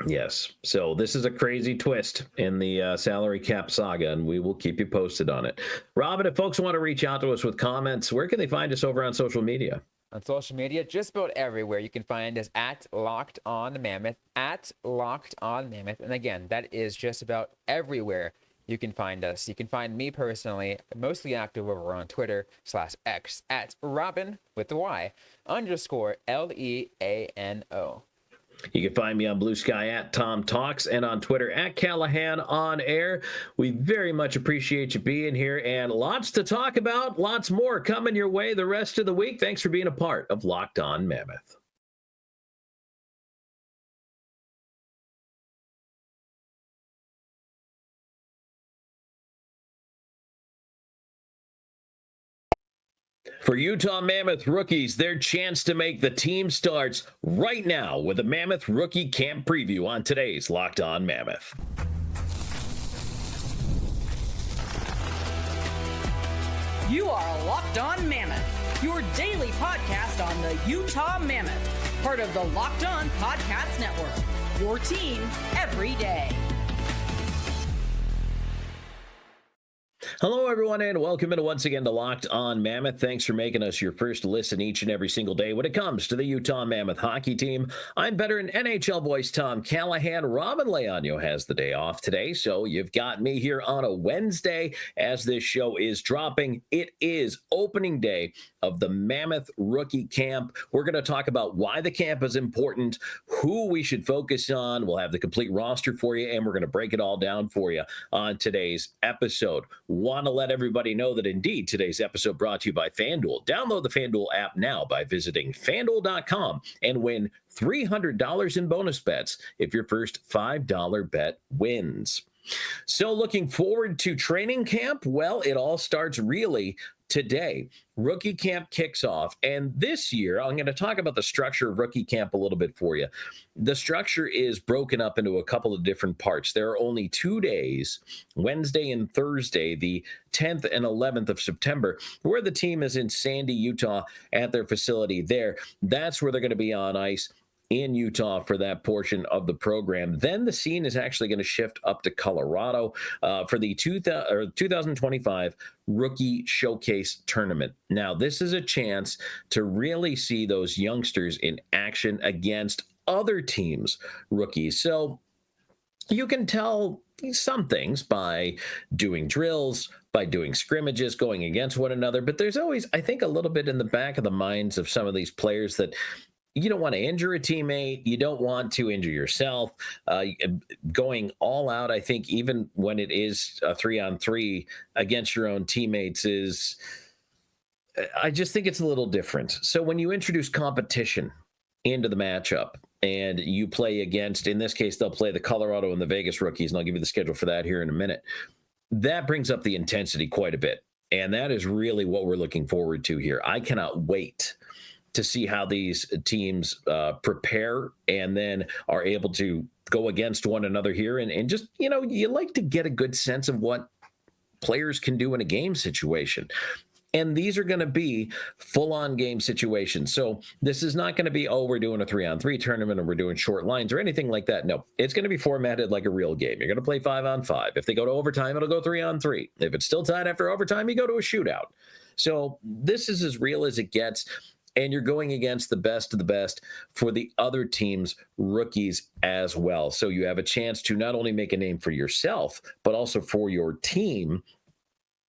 Yes. So this is a crazy twist in the salary cap saga, and we will keep you posted on it. Robin, if folks want to reach out to us with comments, where can they find us over on social media? On social media, just about everywhere. You can find us at Locked On Mammoth, at Locked On Mammoth. And again, that is just about everywhere you can find us. You can find me personally, mostly active over on Twitter/X at Robin with the Y _LEANO. You can find me on Blue Sky at Tom Talks and on Twitter at Callahan on Air. We very much appreciate you being here, and lots to talk about, lots more coming your way the rest of the week. Thanks for being a part of Locked On Mammoth. For Utah Mammoth rookies, their chance to make the team starts right now with a Mammoth Rookie Camp preview on today's Locked On Mammoth. You are Locked On Mammoth, your daily podcast on the Utah Mammoth, part of the Locked On Podcast Network, your team every day. Hello, everyone, and welcome in once again to Locked On Mammoth. Thanks for making us your first listen each and every single day when it comes to the Utah Mammoth hockey team. I'm veteran NHL voice Tom Callahan. Robin Leaño has the day off today, so you've got me here on a Wednesday as this show is dropping. It is opening day of the Mammoth Rookie Camp. We're going to talk about why the camp is important, who we should focus on. We'll have the complete roster for you, and we're going to break it all down for you on today's episode. Want to let everybody know that indeed today's episode brought to you by FanDuel. Download the FanDuel app now by visiting FanDuel.com and win $300 in bonus bets if your first $5 bet wins. So looking forward to training camp? Well, it all starts really today. Rookie camp kicks off, and this year I'm going to talk about the structure of rookie camp a little bit for you. The structure is broken up into a couple of different parts. There are only 2 days, Wednesday and Thursday, the 10th and 11th of September, where the team is in Sandy, Utah at their facility there. That's where they're going to be on ice in Utah for that portion of the program. Then the scene is actually going to shift up to Colorado for the 2025 Rookie Showcase Tournament. Now, this is a chance to really see those youngsters in action against other teams' rookies. So you can tell some things by doing drills, by doing scrimmages, going against one another, but there's always, I think, a little bit in the back of the minds of some of these players that you don't want to injure a teammate. You don't want to injure yourself. Going all out, I think, even when it is a 3-on-3 against your own teammates I just think it's a little different. So when you introduce competition into the matchup and you play against, in this case, they'll play the Colorado and the Vegas rookies, and I'll give you the schedule for that here in a minute. That brings up the intensity quite a bit. And that is really what we're looking forward to here. I cannot wait to see how these teams prepare and then are able to go against one another here. And just, you like to get a good sense of what players can do in a game situation. And these are going to be full-on game situations. So this is not going to be, we're doing a 3-on-3 tournament or we're doing short lines or anything like that. No, it's going to be formatted like a real game. You're going to play 5-on-5. If they go to overtime, it'll go 3-on-3. If it's still tied after overtime, you go to a shootout. So this is as real as it gets. And you're going against the best of the best for the other team's rookies as well. So you have a chance to not only make a name for yourself, but also for your team.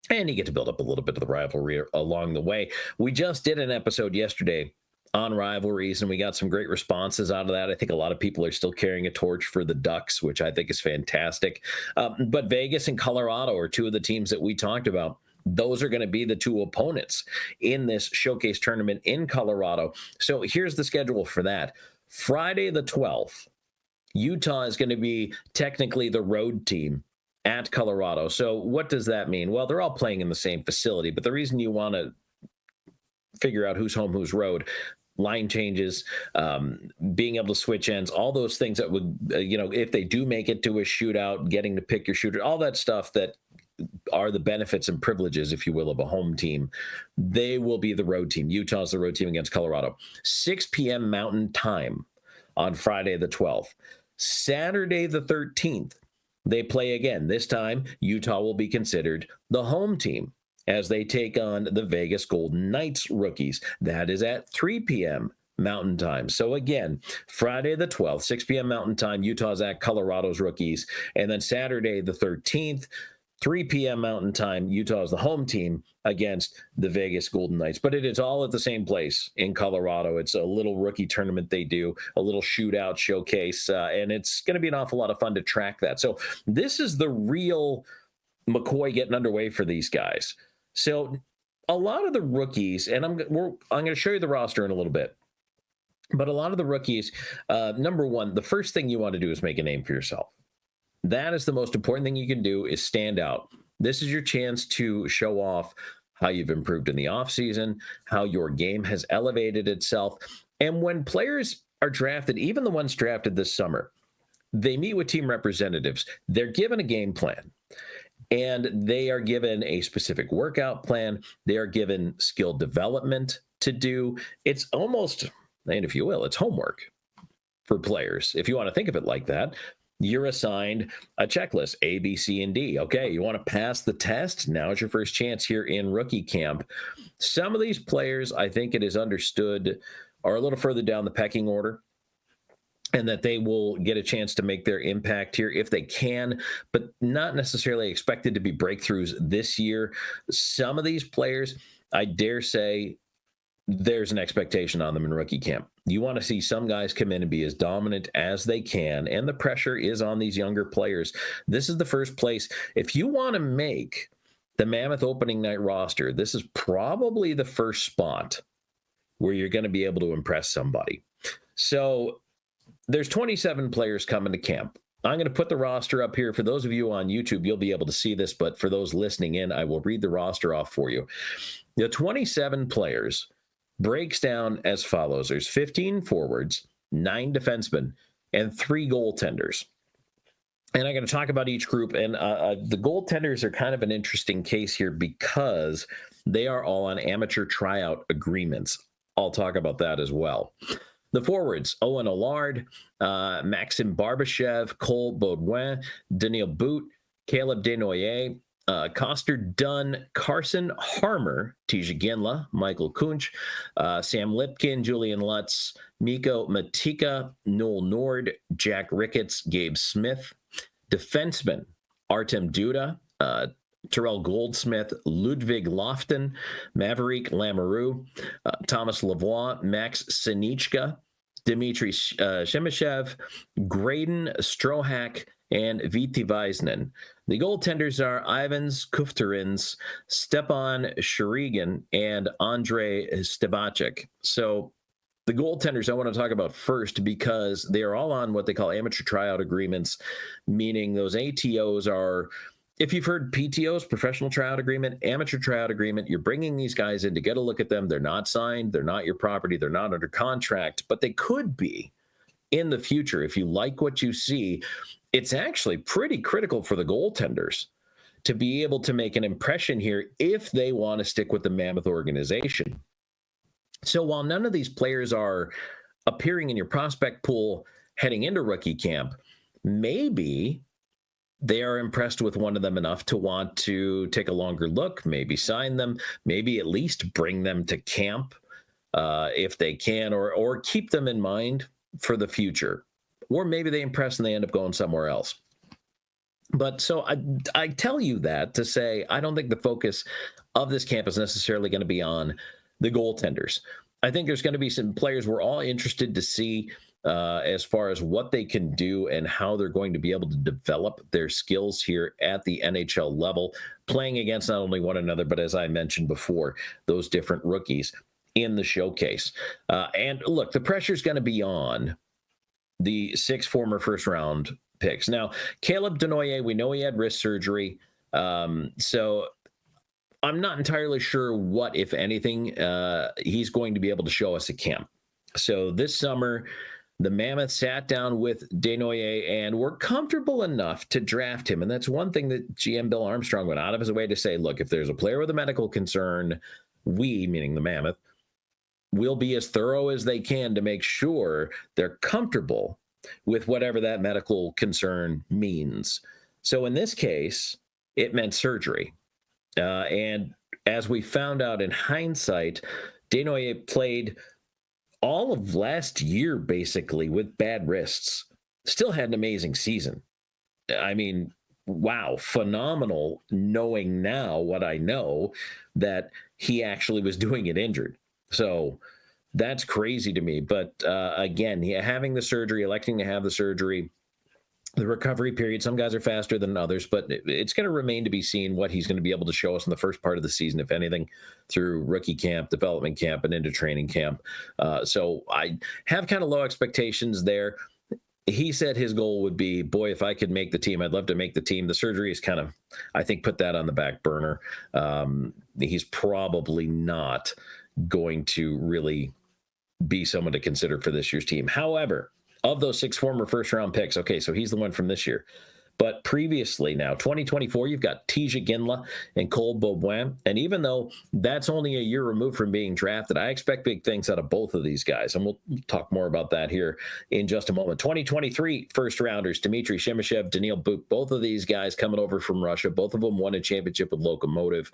And you get to build up a little bit of the rivalry along the way. We just did an episode yesterday on rivalries, and we got some great responses out of that. I think a lot of people are still carrying a torch for the Ducks, which I think is fantastic. But Vegas and Colorado are two of the teams that we talked about. Those are going to be the two opponents in this showcase tournament in Colorado. So here's the schedule for that. Friday the 12th, Utah is going to be technically the road team at Colorado. So what does that mean? Well, they're all playing in the same facility, but the reason you want to figure out who's home, who's road, line changes, being able to switch ends, all those things that would, if they do make it to a shootout, getting to pick your shooter, all that stuff that are the benefits and privileges, if you will, of a home team. They will be the road team. Utah's the road team against Colorado. 6 p.m. Mountain Time on Friday the 12th. Saturday the 13th, they play again. This time, Utah will be considered the home team as they take on the Vegas Golden Knights rookies. That is at 3 p.m. Mountain Time. So again, Friday the 12th, 6 p.m. Mountain Time, Utah's at Colorado's rookies. And then Saturday the 13th, 3 p.m. Mountain Time, Utah is the home team against the Vegas Golden Knights. But it is all at the same place in Colorado. It's a little rookie tournament they do, a little shootout showcase, and it's going to be an awful lot of fun to track that. So this is the real McCoy getting underway for these guys. So a lot of the rookies, and I'm going to show you the roster in a little bit, but a lot of the rookies, number one, the first thing you want to do is make a name for yourself. That is the most important thing you can do, is stand out. This is your chance to show off how you've improved in the offseason, how your game has elevated itself. And when players are drafted, even the ones drafted this summer, they meet with team representatives. They're given a game plan, and they are given a specific workout plan. They are given skill development to do. It's almost, and if you will, it's homework for players. If you want to think of it like that, you're assigned a checklist, A, B, C, and D. Okay, you want to pass the test? Now is your first chance here in rookie camp. Some of these players, I think it is understood, are a little further down the pecking order, and that they will get a chance to make their impact here if they can, but not necessarily expected to be breakthroughs this year. Some of these players, I dare say, there's an expectation on them in rookie camp. You want to see some guys come in and be as dominant as they can, and the pressure is on these younger players. This is the first place. If you want to make the Mammoth opening night roster, this is probably the first spot where you're going to be able to impress somebody. So there's 27 players coming to camp. I'm going to put the roster up here. For those of you on YouTube, you'll be able to see this, but for those listening in, I will read the roster off for you. The 27 players breaks down as follows. There's 15 forwards, 9 defensemen, and 3 goaltenders. And I'm going to talk about each group. And the goaltenders are kind of an interesting case here because they are all on amateur tryout agreements. I'll talk about that as well. The forwards, Owen Allard, Maxim Barbashev, Cole Baudouin, Daniel Boot, Caleb Desnoyers, Coster Dunn, Carson Harmer, Tisha Ginla, Michael Kunch, Sam Lipkin, Julian Lutz, Mikko Matika, Noel Nord, Jack Ricketts, Gabe Smith. Defensemen, Artem Duda, Terrell Goldsmith, Ludwig Lofton, Maverick Lamoureux, Thomas Lavoie, Max Sinichka, Dmitry Shemishev, Graydon Strohak, and Viti Vaisnen. The goaltenders are Ivans Kufterins, Stepan Shurigan, and Andrei Stebacek. So the goaltenders I want to talk about first because they are all on what they call amateur tryout agreements, meaning those ATOs are, if you've heard PTOs, professional tryout agreement, amateur tryout agreement, you're bringing these guys in to get a look at them. They're not signed. They're not your property. They're not under contract, but they could be in the future. If you like what you see, it's actually pretty critical for the goaltenders to be able to make an impression here if they want to stick with the Mammoth organization. So while none of these players are appearing in your prospect pool heading into rookie camp, maybe they are impressed with one of them enough to want to take a longer look, maybe sign them, maybe at least bring them to camp if they can, or keep them in mind for the future. Or maybe they impress and they end up going somewhere else. But so I tell you that to say I don't think the focus of this camp is necessarily going to be on the goaltenders. I think there's going to be some players we're all interested to see as far as what they can do and how they're going to be able to develop their skills here at the NHL level, playing against not only one another, but as I mentioned before, those different rookies in the showcase. And look, the pressure is going to be on the 6 former first-round picks. Now, Caleb Desnoyers, we know he had wrist surgery, so I'm not entirely sure what, if anything, he's going to be able to show us at camp. So this summer, the Mammoth sat down with Desnoyers and were comfortable enough to draft him. And that's one thing that GM Bill Armstrong went out of his way to say, look, if there's a player with a medical concern, we, meaning the Mammoth, will be as thorough as they can to make sure they're comfortable with whatever that medical concern means. So in this case, it meant surgery. And as we found out in hindsight, Desnoyers played all of last year basically with bad wrists. Still had an amazing season. I mean, wow, phenomenal, knowing now what I know, that he actually was doing it injured. So that's crazy to me. But again, having the surgery, electing to have the surgery, the recovery period, some guys are faster than others, but it's going to remain to be seen what he's going to be able to show us in the first part of the season, if anything, through rookie camp, development camp, and into training camp. So I have kind of low expectations there. he said his goal would be, boy, if I could make the team, I'd love to make the team. The surgery is kind of, I think, put that on the back burner. He's probably not going to really be someone to consider for this year's team. However, of those 6 former first-round picks, okay, so he's the one from this year. But previously now, 2024, you've got Tija Ginla and Cole Beaubouin. And even though that's only a year removed from being drafted, I expect big things out of both of these guys. And we'll talk more about that here in just a moment. 2023 first-rounders, Dmitry Shemishev, Daniil Buk, both of these guys coming over from Russia. Both of them won a championship with Lokomotiv.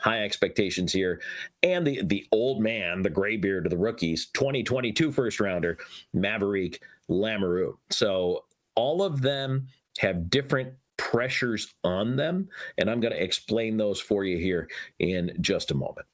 High expectations here. And the old man, the graybeard of the rookies, 2022 first-rounder, Maverick Lamoureux. So all of them have different pressures on them, and I'm going to explain those for you here in just a moment.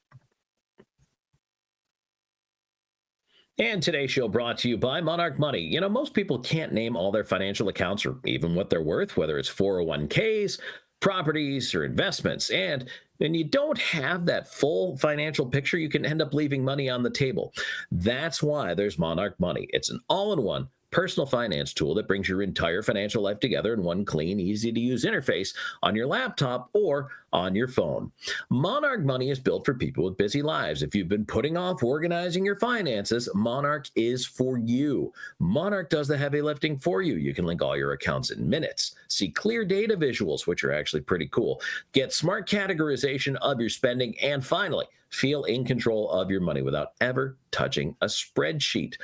And today's show brought to you by Monarch Money. You know, most people can't name all their financial accounts or even what they're worth, whether it's 401ks, properties, or investments. And when you don't have that full financial picture, you can end up leaving money on the table. That's why there's Monarch Money. It's an all-in-one personal finance tool that brings your entire financial life together in one clean, easy-to-use interface on your laptop or on your phone. Monarch Money is built for people with busy lives. If you've been putting off organizing your finances, Monarch is for you. Monarch does the heavy lifting for you. You can link all your accounts in minutes, see clear data visuals, which are actually pretty cool, get smart categorization of your spending, and finally, feel in control of your money without ever touching a spreadsheet.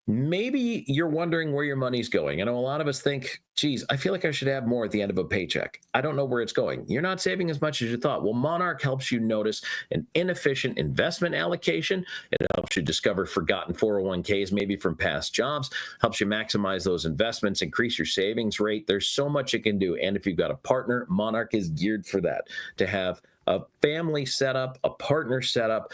Maybe you're wondering where your money's going. I know a lot of us think, geez, I feel like I should have more at the end of a paycheck. I don't know where it's going. You're not saving as much as you thought. Well, Monarch helps you notice an inefficient investment allocation. It helps you discover forgotten 401ks, maybe from past jobs, helps you maximize those investments, increase your savings rate. There's so much it can do. And if you've got a partner, Monarch is geared for that, to have a family setup, a partner setup.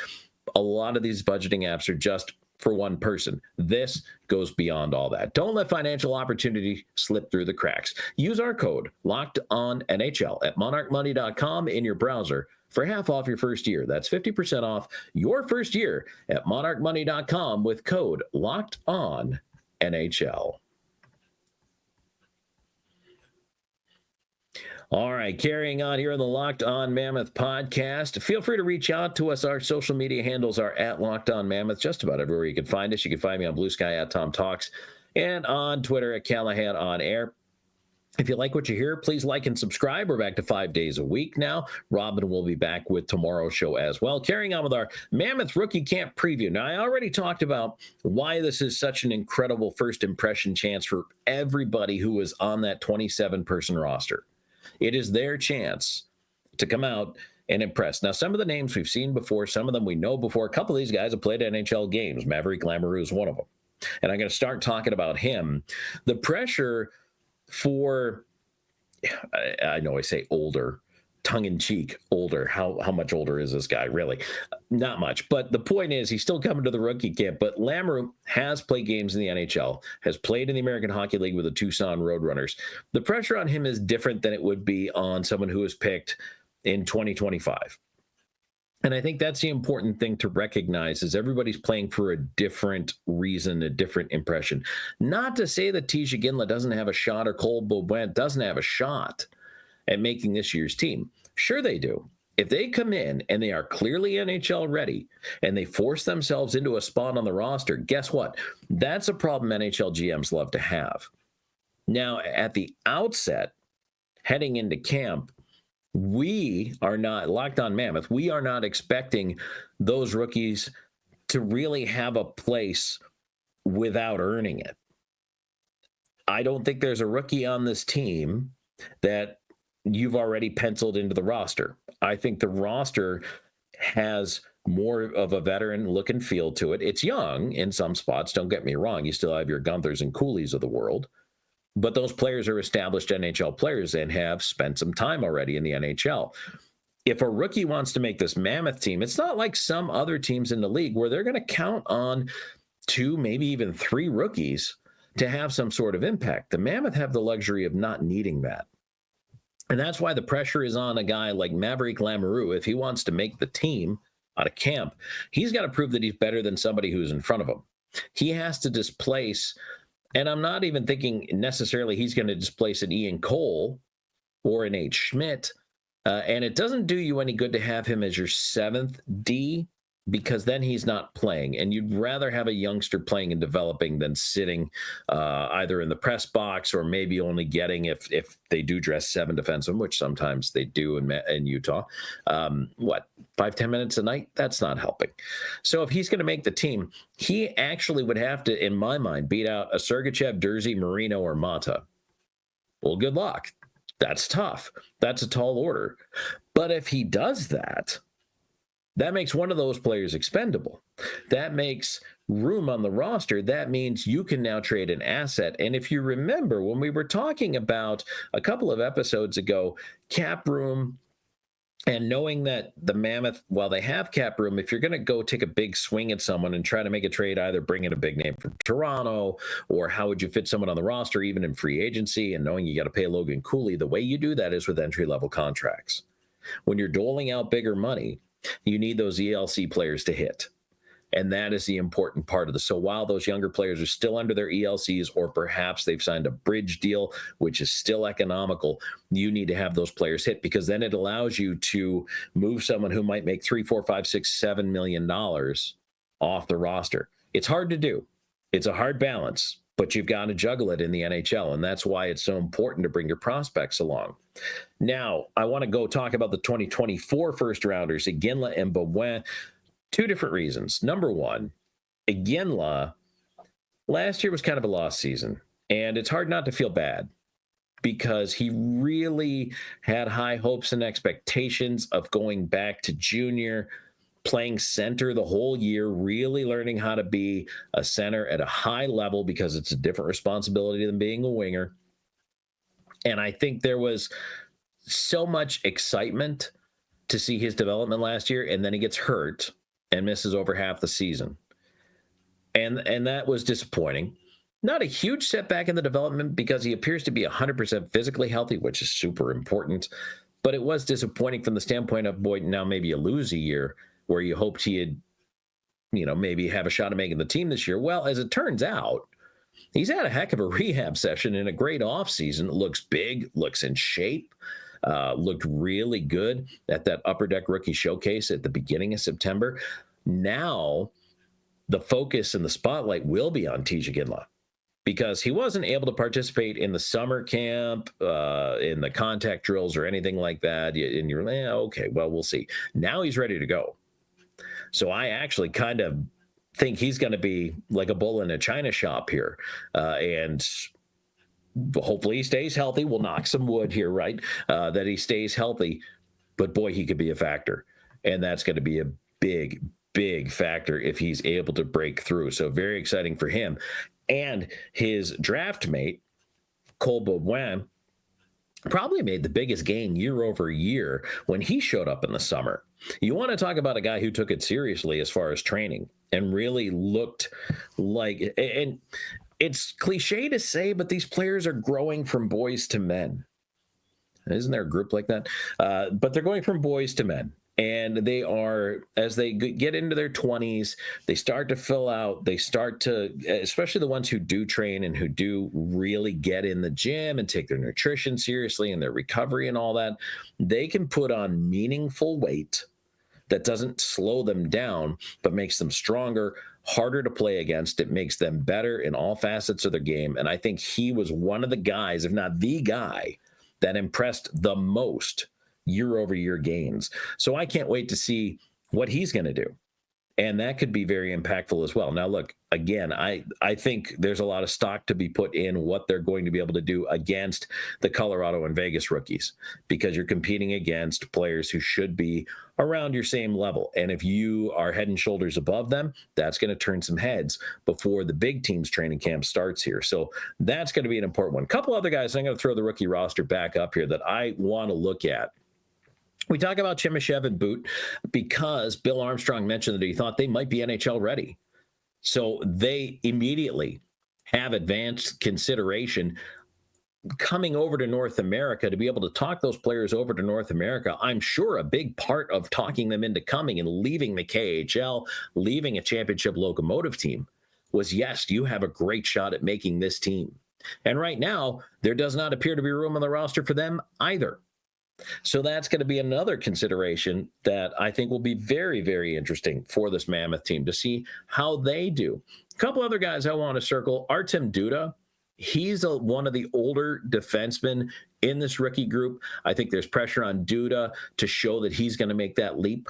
A lot of these budgeting apps are just for one person. This goes beyond all that. Don't let financial opportunity slip through the cracks. Use our code LOCKEDONNHL at monarchmoney.com in your browser for half off your first year. That's 50% off your first year at monarchmoney.com with code LOCKEDONNHL. All right, carrying on here on the Locked On Mammoth podcast. Feel free to reach out to us. Our social media handles are at Locked On Mammoth, just about everywhere you can find us. You can find me on Blue Sky at Tom Talks and on Twitter at Callahan On Air. If you like what you hear, please like and subscribe. We're back to 5 days a week now. Robin will be back with tomorrow's show as well. Carrying on with our Mammoth Rookie Camp preview. Now, I already talked about why this is such an incredible first impression chance for everybody who is on that 27-person roster. It is their chance to come out and impress. Now, some of the names we've seen before, some of them we know before. A couple of these guys have played NHL games. Maverick Lamoureux is one of them. And I'm going to start talking about him. The pressure for, I know I say older, tongue-in-cheek older. How much older is this guy, really? Not much. But the point is, he's still coming to the rookie camp. But Lamoureux has played games in the NHL, has played in the American Hockey League with the Tucson Roadrunners. The pressure on him is different than it would be on someone who was picked in 2025. And I think that's the important thing to recognize, is everybody's playing for a different reason, a different impression. Not to say that Tija Ginla doesn't have a shot or Cole Beaubouin doesn't have a shot at making this year's team. Sure they do. If they come in and they are clearly NHL ready and they force themselves into a spot on the roster, guess what? That's a problem NHL GMs love to have. Now, at the outset, heading into camp, we are not, Locked On Mammoth, we are not expecting those rookies to really have a place without earning it. I don't think there's a rookie on this team that you've already penciled into the roster. I think the roster has more of a veteran look and feel to it. It's young in some spots, don't get me wrong. You still have your Gunthers and Coolies of the world. But those players are established NHL players and have spent some time already in the NHL. If a rookie wants to make this Mammoth team, it's not like some other teams in the league where they're going to count on 2, maybe even 3 rookies to have some sort of impact. The Mammoth have the luxury of not needing that. And that's why the pressure is on a guy like Maverick Lamoureux. If he wants to make the team out of camp, he's got to prove that he's better than somebody who's in front of him. He has to displace And I'm not even thinking necessarily he's going to displace an Ian Cole or an H. Schmidt. And it doesn't do you any good to have him as your 7th D, because then he's not playing. And you'd rather have a youngster playing and developing than sitting either in the press box or maybe only getting, if they do dress 7 defensemen, which sometimes they do in Utah, 5-10 minutes a night? That's not helping. So if he's going to make the team, he actually would have to, in my mind, beat out a Sergachev, Durzi, Marino, or Mata. Well, good luck. That's tough. That's a tall order. But if he does that, that makes one of those players expendable. That makes room on the roster. That means you can now trade an asset. And if you remember, when we were talking about a couple of episodes ago, cap room, and knowing that the Mammoth, while they have cap room, if you're going to go take a big swing at someone and try to make a trade, either bring in a big name from Toronto, or how would you fit someone on the roster, even in free agency, and knowing you got to pay Logan Cooley, the way you do that is with entry-level contracts. When you're doling out bigger money, you need those ELC players to hit. And that is the important part of this. So while those younger players are still under their ELCs, or perhaps they've signed a bridge deal, which is still economical, you need to have those players hit, because then it allows you to move someone who might make $3, $4, $5, $6, $7 million off the roster. It's hard to do. It's a hard balance, but you've got to juggle it in the NHL. And that's why it's so important to bring your prospects along. Now, I want to go talk about the 2024 first rounders, Iginla and Beaudoin. 2 different reasons. Number one, Iginla, last year was kind of a lost season, and it's hard not to feel bad because he really had high hopes and expectations of going back to junior, playing center the whole year, really learning how to be a center at a high level, because it's a different responsibility than being a winger. And I think there was so much excitement to see his development last year, and then he gets hurt and misses over half the season. And that was disappointing. Not a huge setback in the development, because he appears to be 100% physically healthy, which is super important. But it was disappointing from the standpoint of, boy, now maybe you lose a year where you hoped he'd, maybe have a shot at making the team this year. Well, as it turns out, he's had a heck of a rehab session and a great offseason. Looks big, looks in shape. Looked really good at that Upper Deck Rookie Showcase at the beginning of September. Now, the focus and the spotlight will be on TJ Iginla, because he wasn't able to participate in the summer camp, in the contact drills or anything like that. And you're like, okay, well, we'll see. Now he's ready to go. So I actually kind of think he's going to be like a bull in a china shop here. And hopefully he stays healthy. We'll knock some wood here, right? That he stays healthy. But boy, he could be a factor. And that's going to be a big, big factor if he's able to break through. So very exciting for him. And his draft mate, Cole Beaudoin, probably made the biggest gain year over year when he showed up in the summer. You want to talk about a guy who took it seriously as far as training and really looked like, and it's cliche to say, but these players are growing from boys to men. Isn't there a group like that? But they're going from boys to men. And they are, as they get into their 20s, they start to fill out. They start to, especially the ones who do train and who do really get in the gym and take their nutrition seriously and their recovery and all that, they can put on meaningful weight that doesn't slow them down, but makes them stronger, harder to play against. It makes them better in all facets of their game. And I think he was one of the guys, if not the guy, that impressed the most year-over-year gains. So I can't wait to see what he's going to do. And that could be very impactful as well. Now, look, again, I think there's a lot of stock to be put in what they're going to be able to do against the Colorado and Vegas rookies, because you're competing against players who should be around your same level. And if you are head and shoulders above them, that's going to turn some heads before the big team's training camp starts here. So that's going to be an important one. A couple other guys, I'm going to throw the rookie roster back up here that I want to look at. We talk about Chimashev and Boot because Bill Armstrong mentioned that he thought they might be NHL ready. So they immediately have advanced consideration coming over to North America to be able to talk those players over to North America. I'm sure a big part of talking them into coming and leaving the KHL, leaving a championship locomotive team, was, yes, you have a great shot at making this team. And right now, there does not appear to be room on the roster for them either. So that's going to be another consideration that I think will be very, very interesting for this Mammoth team to see how they do. A couple other guys I want to circle. Artem Duda. He's one of the older defensemen in this rookie group. I think there's pressure on Duda to show that he's going to make that leap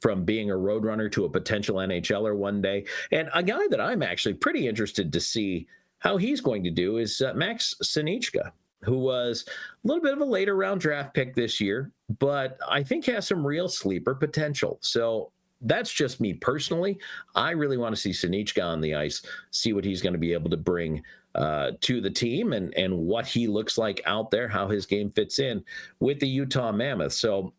from being a roadrunner to a potential NHLer one day. And a guy that I'm actually pretty interested to see how he's going to do is Max Sinichka, who was a little bit of a later round draft pick this year, but I think has some real sleeper potential. So that's just me personally. I really want to see Sinichka on the ice, see what he's going to be able to bring to the team and what he looks like out there, how his game fits in with the Utah Mammoth. So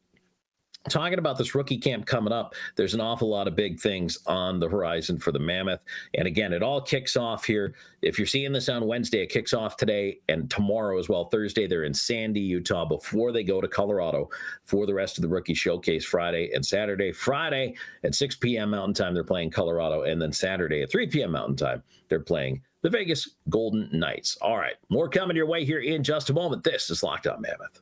talking about this rookie camp coming up, there's an awful lot of big things on the horizon for the Mammoth. And again, it all kicks off here. If you're seeing this on Wednesday, it kicks off today and tomorrow as well. Thursday, they're in Sandy, Utah, before they go to Colorado for the rest of the Rookie Showcase Friday and Saturday. Friday at 6 p.m. Mountain Time, they're playing Colorado. And then Saturday at 3 p.m. Mountain Time, they're playing the Vegas Golden Knights. All right, more coming your way here in just a moment. This is Locked On Mammoth.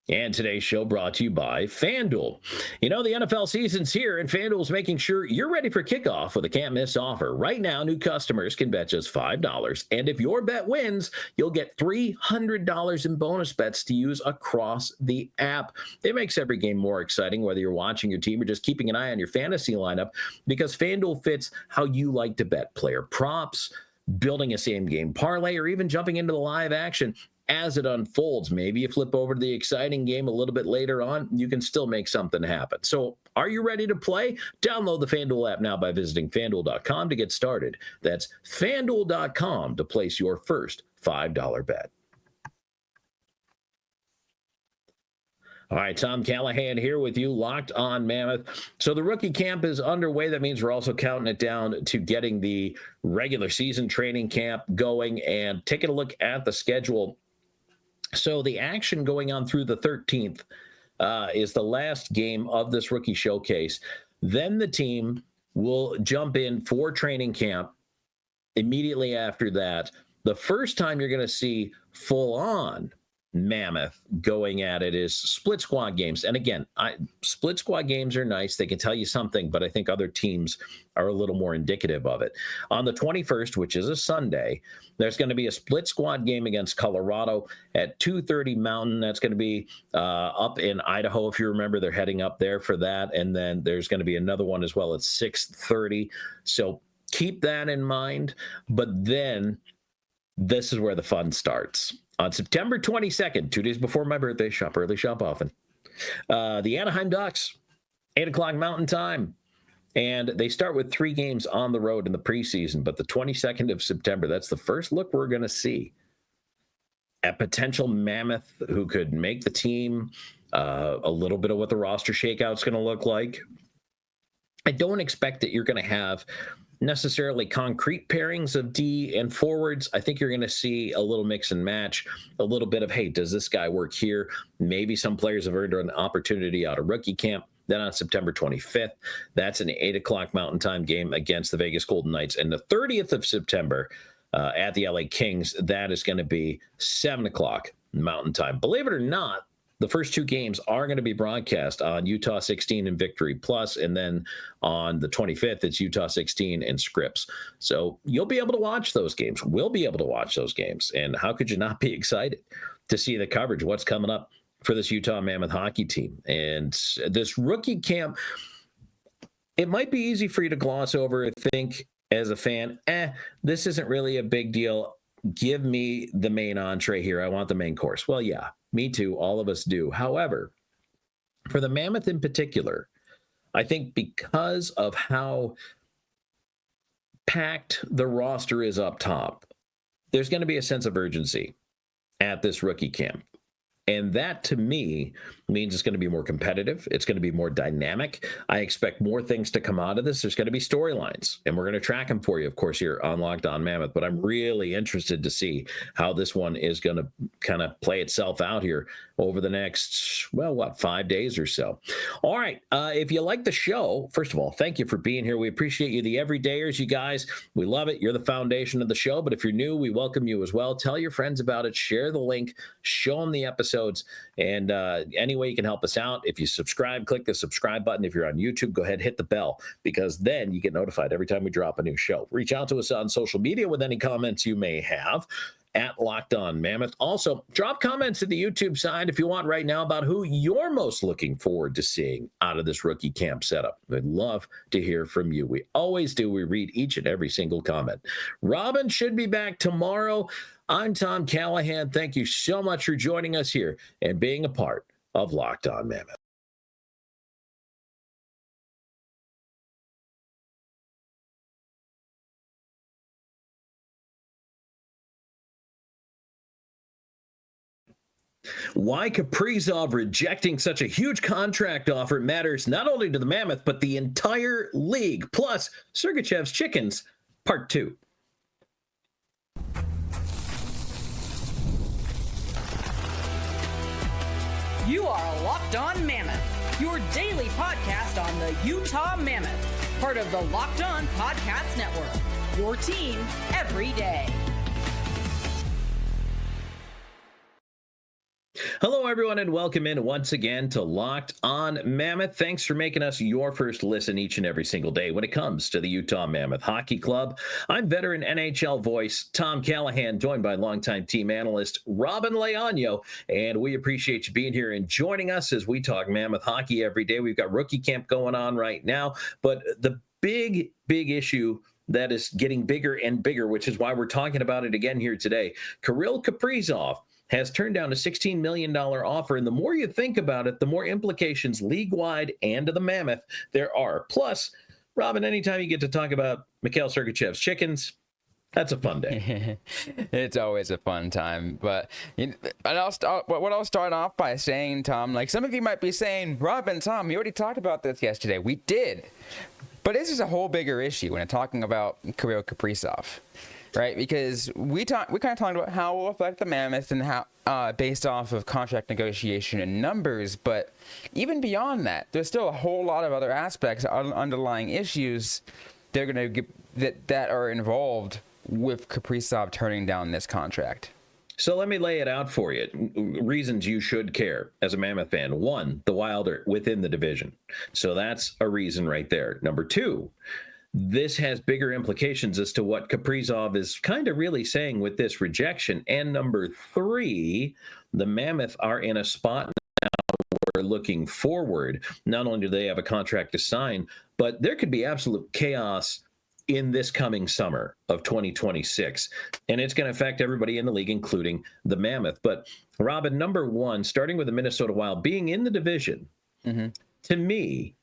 And today's show brought to you by FanDuel. You know, the NFL season's here, and FanDuel's making sure you're ready for kickoff with a can't-miss offer. Right now, new customers can bet just $5, and if your bet wins, you'll get $300 in bonus bets to use across the app. It makes every game more exciting, whether you're watching your team or just keeping an eye on your fantasy lineup, because FanDuel fits how you like to bet. Player props, building a same-game parlay, or even jumping into the live action as it unfolds. Maybe you flip over to the exciting game a little bit later on, you can still make something happen. So are you ready to play? Download the FanDuel app now by visiting FanDuel.com to get started. That's FanDuel.com to place your first $5 bet. All right, Tom Callahan here with you, Locked On Mammoth. So the rookie camp is underway. That means we're also counting it down to getting the regular season training camp going and taking a look at the schedule. So the action going on through the 13th is the last game of this rookie showcase. Then the team will jump in for training camp immediately after that. The first time you're going to see full-on Mammoth going at it is split squad games. And again, split squad games are nice. They can tell you something, but I think other teams are a little more indicative of it. On the 21st, which is a Sunday, there's going to be a split squad game against Colorado at 2:30 Mountain. That's going to be up in Idaho. If you remember, they're heading up there for that. And then there's going to be another one as well at 6:30. So keep that in mind. But then this is where the fun starts. On September 22nd, 2 days before my birthday, shop early, shop often, the Anaheim Ducks, 8 o'clock Mountain Time. And they start with 3 games on the road in the preseason. But the 22nd of September, that's the first look we're going to see at potential Mammoth who could make the team, a little bit of what the roster shakeout's going to look like. I don't expect that you're going to have necessarily concrete pairings of D and forwards. I think you're going to see a little mix and match, a little bit of, hey, does this guy work here? Maybe some players have earned an opportunity out of rookie camp. Then on September 25th, that's an 8 o'clock Mountain Time game against the Vegas Golden Knights. And the 30th of September at the LA Kings, that is going to be 7 o'clock Mountain Time. Believe it or not, the first 2 games are going to be broadcast on Utah 16 and Victory Plus, and then on the 25th, it's Utah 16 and Scripps. So you'll be able to watch those games. We'll be able to watch those games. And how could you not be excited to see the coverage, what's coming up for this Utah Mammoth hockey team? And this rookie camp, it might be easy for you to gloss over and think as a fan, this isn't really a big deal. Give me the main entree here. I want the main course. Well, yeah. Me too. All of us do. However, for the Mammoth in particular, I think because of how packed the roster is up top, there's going to be a sense of urgency at this rookie camp. And that, to me, means it's going to be more competitive. It's going to be more dynamic. I expect more things to come out of this. There's going to be storylines, and we're going to track them for you, of course, here on Locked On Mammoth. But I'm really interested to see how this one is going to kind of play itself out here over the next, 5 days or so. All right. If you like the show, first of all, thank you for being here. We appreciate you, the everydayers, you guys. We love it. You're the foundation of the show. But if you're new, we welcome you as well. Tell your friends about it. Share the link. Show them the episodes. And any way you can help us out, if you subscribe, click the subscribe button. If you're on YouTube, go ahead, hit the bell, because then you get notified every time we drop a new show. Reach out to us on social media with any comments you may have at Locked On Mammoth. Also, drop comments to the YouTube side if you want right now about who you're most looking forward to seeing out of this rookie camp setup. We'd love to hear from you. We always do. We read each and every single comment. Robin should be back tomorrow. I'm Tom Callahan. Thank you so much for joining us here and being a part of Locked On Mammoth. Why Kaprizov rejecting such a huge contract offer matters not only to the Mammoth, but the entire league. Plus, Sergachev's chickens, part 2. You are Locked On Mammoth, your daily podcast on the Utah Mammoth, part of the Locked On Podcast Network, your team every day. Hello, everyone, and welcome in once again to Locked On Mammoth. Thanks for making us your first listen each and every single day when it comes to the Utah Mammoth Hockey Club. I'm veteran NHL voice Tom Callahan, joined by longtime team analyst Robin Leaño, and we appreciate you being here and joining us as we talk Mammoth hockey every day. We've got rookie camp going on right now, but the big issue that is getting bigger and bigger, which is why we're talking about it again here today, Kirill Kaprizov has turned down a $16 million offer. And the more you think about it, the more implications league-wide and to the Mammoth there are. Plus, Robin, anytime you get to talk about Mikhail Sergachev's chickens, that's a fun day. It's always a fun time. But I'll start off by saying, Tom, like some of you might be saying, Robin, Tom, you already talked about this yesterday. We did. But this is a whole bigger issue when talking about Kirill Kaprizov. Right, because we kind of talked about how it will affect the Mammoth and how based off of contract negotiation and numbers, but even beyond that, there's still a whole lot of other aspects, underlying issues that are involved with Kaprizov turning down this contract. So let me lay it out for you. Reasons you should care as a Mammoth fan. 1, the Wild are within the division, so that's a reason right there. Number 2. This has bigger implications as to what Kaprizov is kind of really saying with this rejection. And number 3, the Mammoth are in a spot now where looking forward, not only do they have a contract to sign, but there could be absolute chaos in this coming summer of 2026. And it's going to affect everybody in the league, including the Mammoth. But Robin, number 1, starting with the Minnesota Wild being in the division, to me,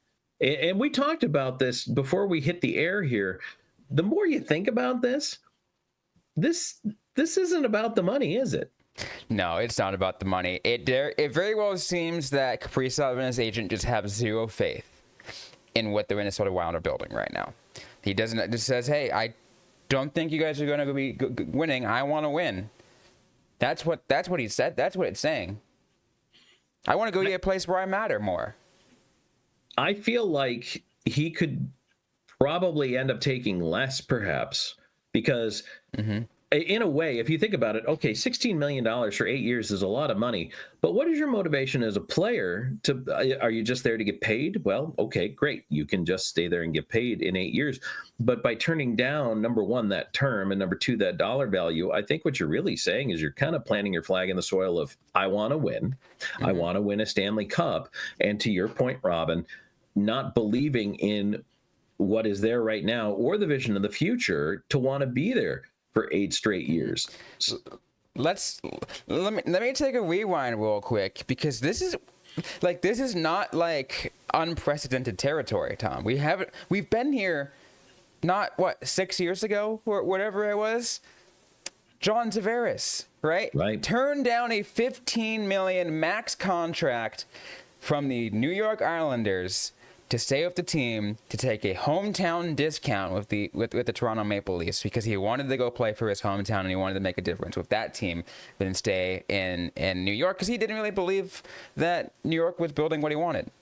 and we talked about this before we hit the air here. The more you think about this isn't about the money, is it? No, it's not about the money. It very well seems that Kaprizov and his agent just have zero faith in what the Minnesota Wild are building right now. He just says, hey, I don't think you guys are going to be winning. I want to win. That's what he said. That's what it's saying. I want to go to a place where I matter more. I feel like he could probably end up taking less, perhaps, because in a way, if you think about it, okay, $16 million for 8 years is a lot of money. But what is your motivation as a player? Are you just there to get paid? Well, okay, great. You can just stay there and get paid in 8 years. But by turning down, number 1, that term, and number 2, that dollar value, I think what you're really saying is you're kind of planting your flag in the soil of, I want to win. I want to win a Stanley Cup. And to your point, Robin, not believing in what is there right now or the vision of the future to want to be there for 8 straight years. Let me take a rewind real quick, because this is not like unprecedented territory, Tom. We've been here not 6 years ago or whatever it was. John Tavares, right? Turned down a $15 million max contract from the New York Islanders to stay with the team, to take a hometown discount with the Toronto Maple Leafs, because he wanted to go play for his hometown and he wanted to make a difference with that team than stay in New York, because he didn't really believe that New York was building what he wanted.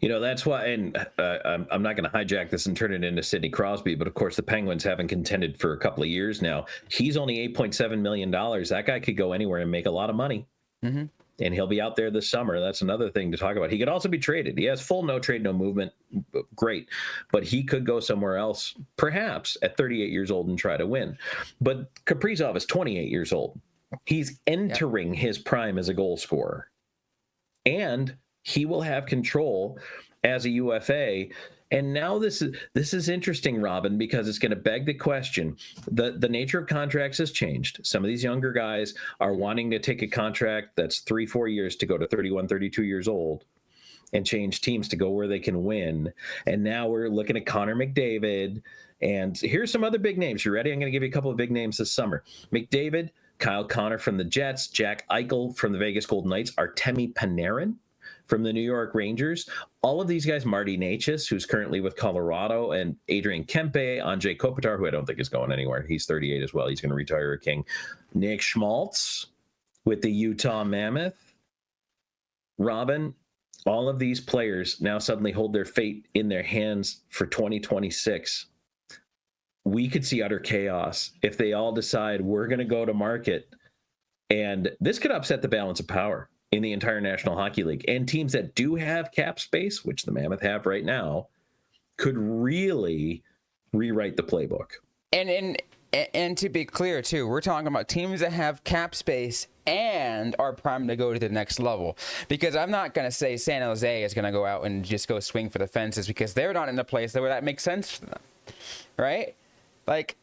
That's why, and I'm not going to hijack this and turn it into Sidney Crosby, but of course the Penguins haven't contended for a couple of years now. He's only $8.7 million. That guy could go anywhere and make a lot of money. Mm-hmm. And he'll be out there this summer. That's another thing to talk about. He could also be traded. He has full no trade, no movement. Great. But he could go somewhere else, perhaps at 38 years old, and try to win. But Kaprizov is 28 years old. He's entering his prime as a goal scorer. And he will have control as a UFA. And now this is interesting, Robin, because it's going to beg the question. The nature of contracts has changed. Some of these younger guys are wanting to take a contract that's 3-4 years to go to 31, 32 years old and change teams to go where they can win. And now we're looking at Connor McDavid. And here's some other big names. You ready? I'm going to give you a couple of big names this summer. McDavid, Kyle Connor from the Jets, Jack Eichel from the Vegas Golden Knights, Artemi Panarin from the New York Rangers. All of these guys, Marty Necas, who's currently with Colorado, and Adrian Kempe, Andrei Kopitar, who I don't think is going anywhere. He's 38 as well. He's going to retire a King. Nick Schmaltz with the Utah Mammoth. Robin, all of these players now suddenly hold their fate in their hands for 2026. We could see utter chaos if they all decide we're going to go to market. And this could upset the balance of power in the entire National Hockey League. And teams that do have cap space, which the Mammoth have right now, could really rewrite the playbook. And to be clear, too, we're talking about teams that have cap space and are primed to go to the next level. Because I'm not going to say San Jose is going to go out and just go swing for the fences, because they're not in a place where that makes sense for them, right? Like,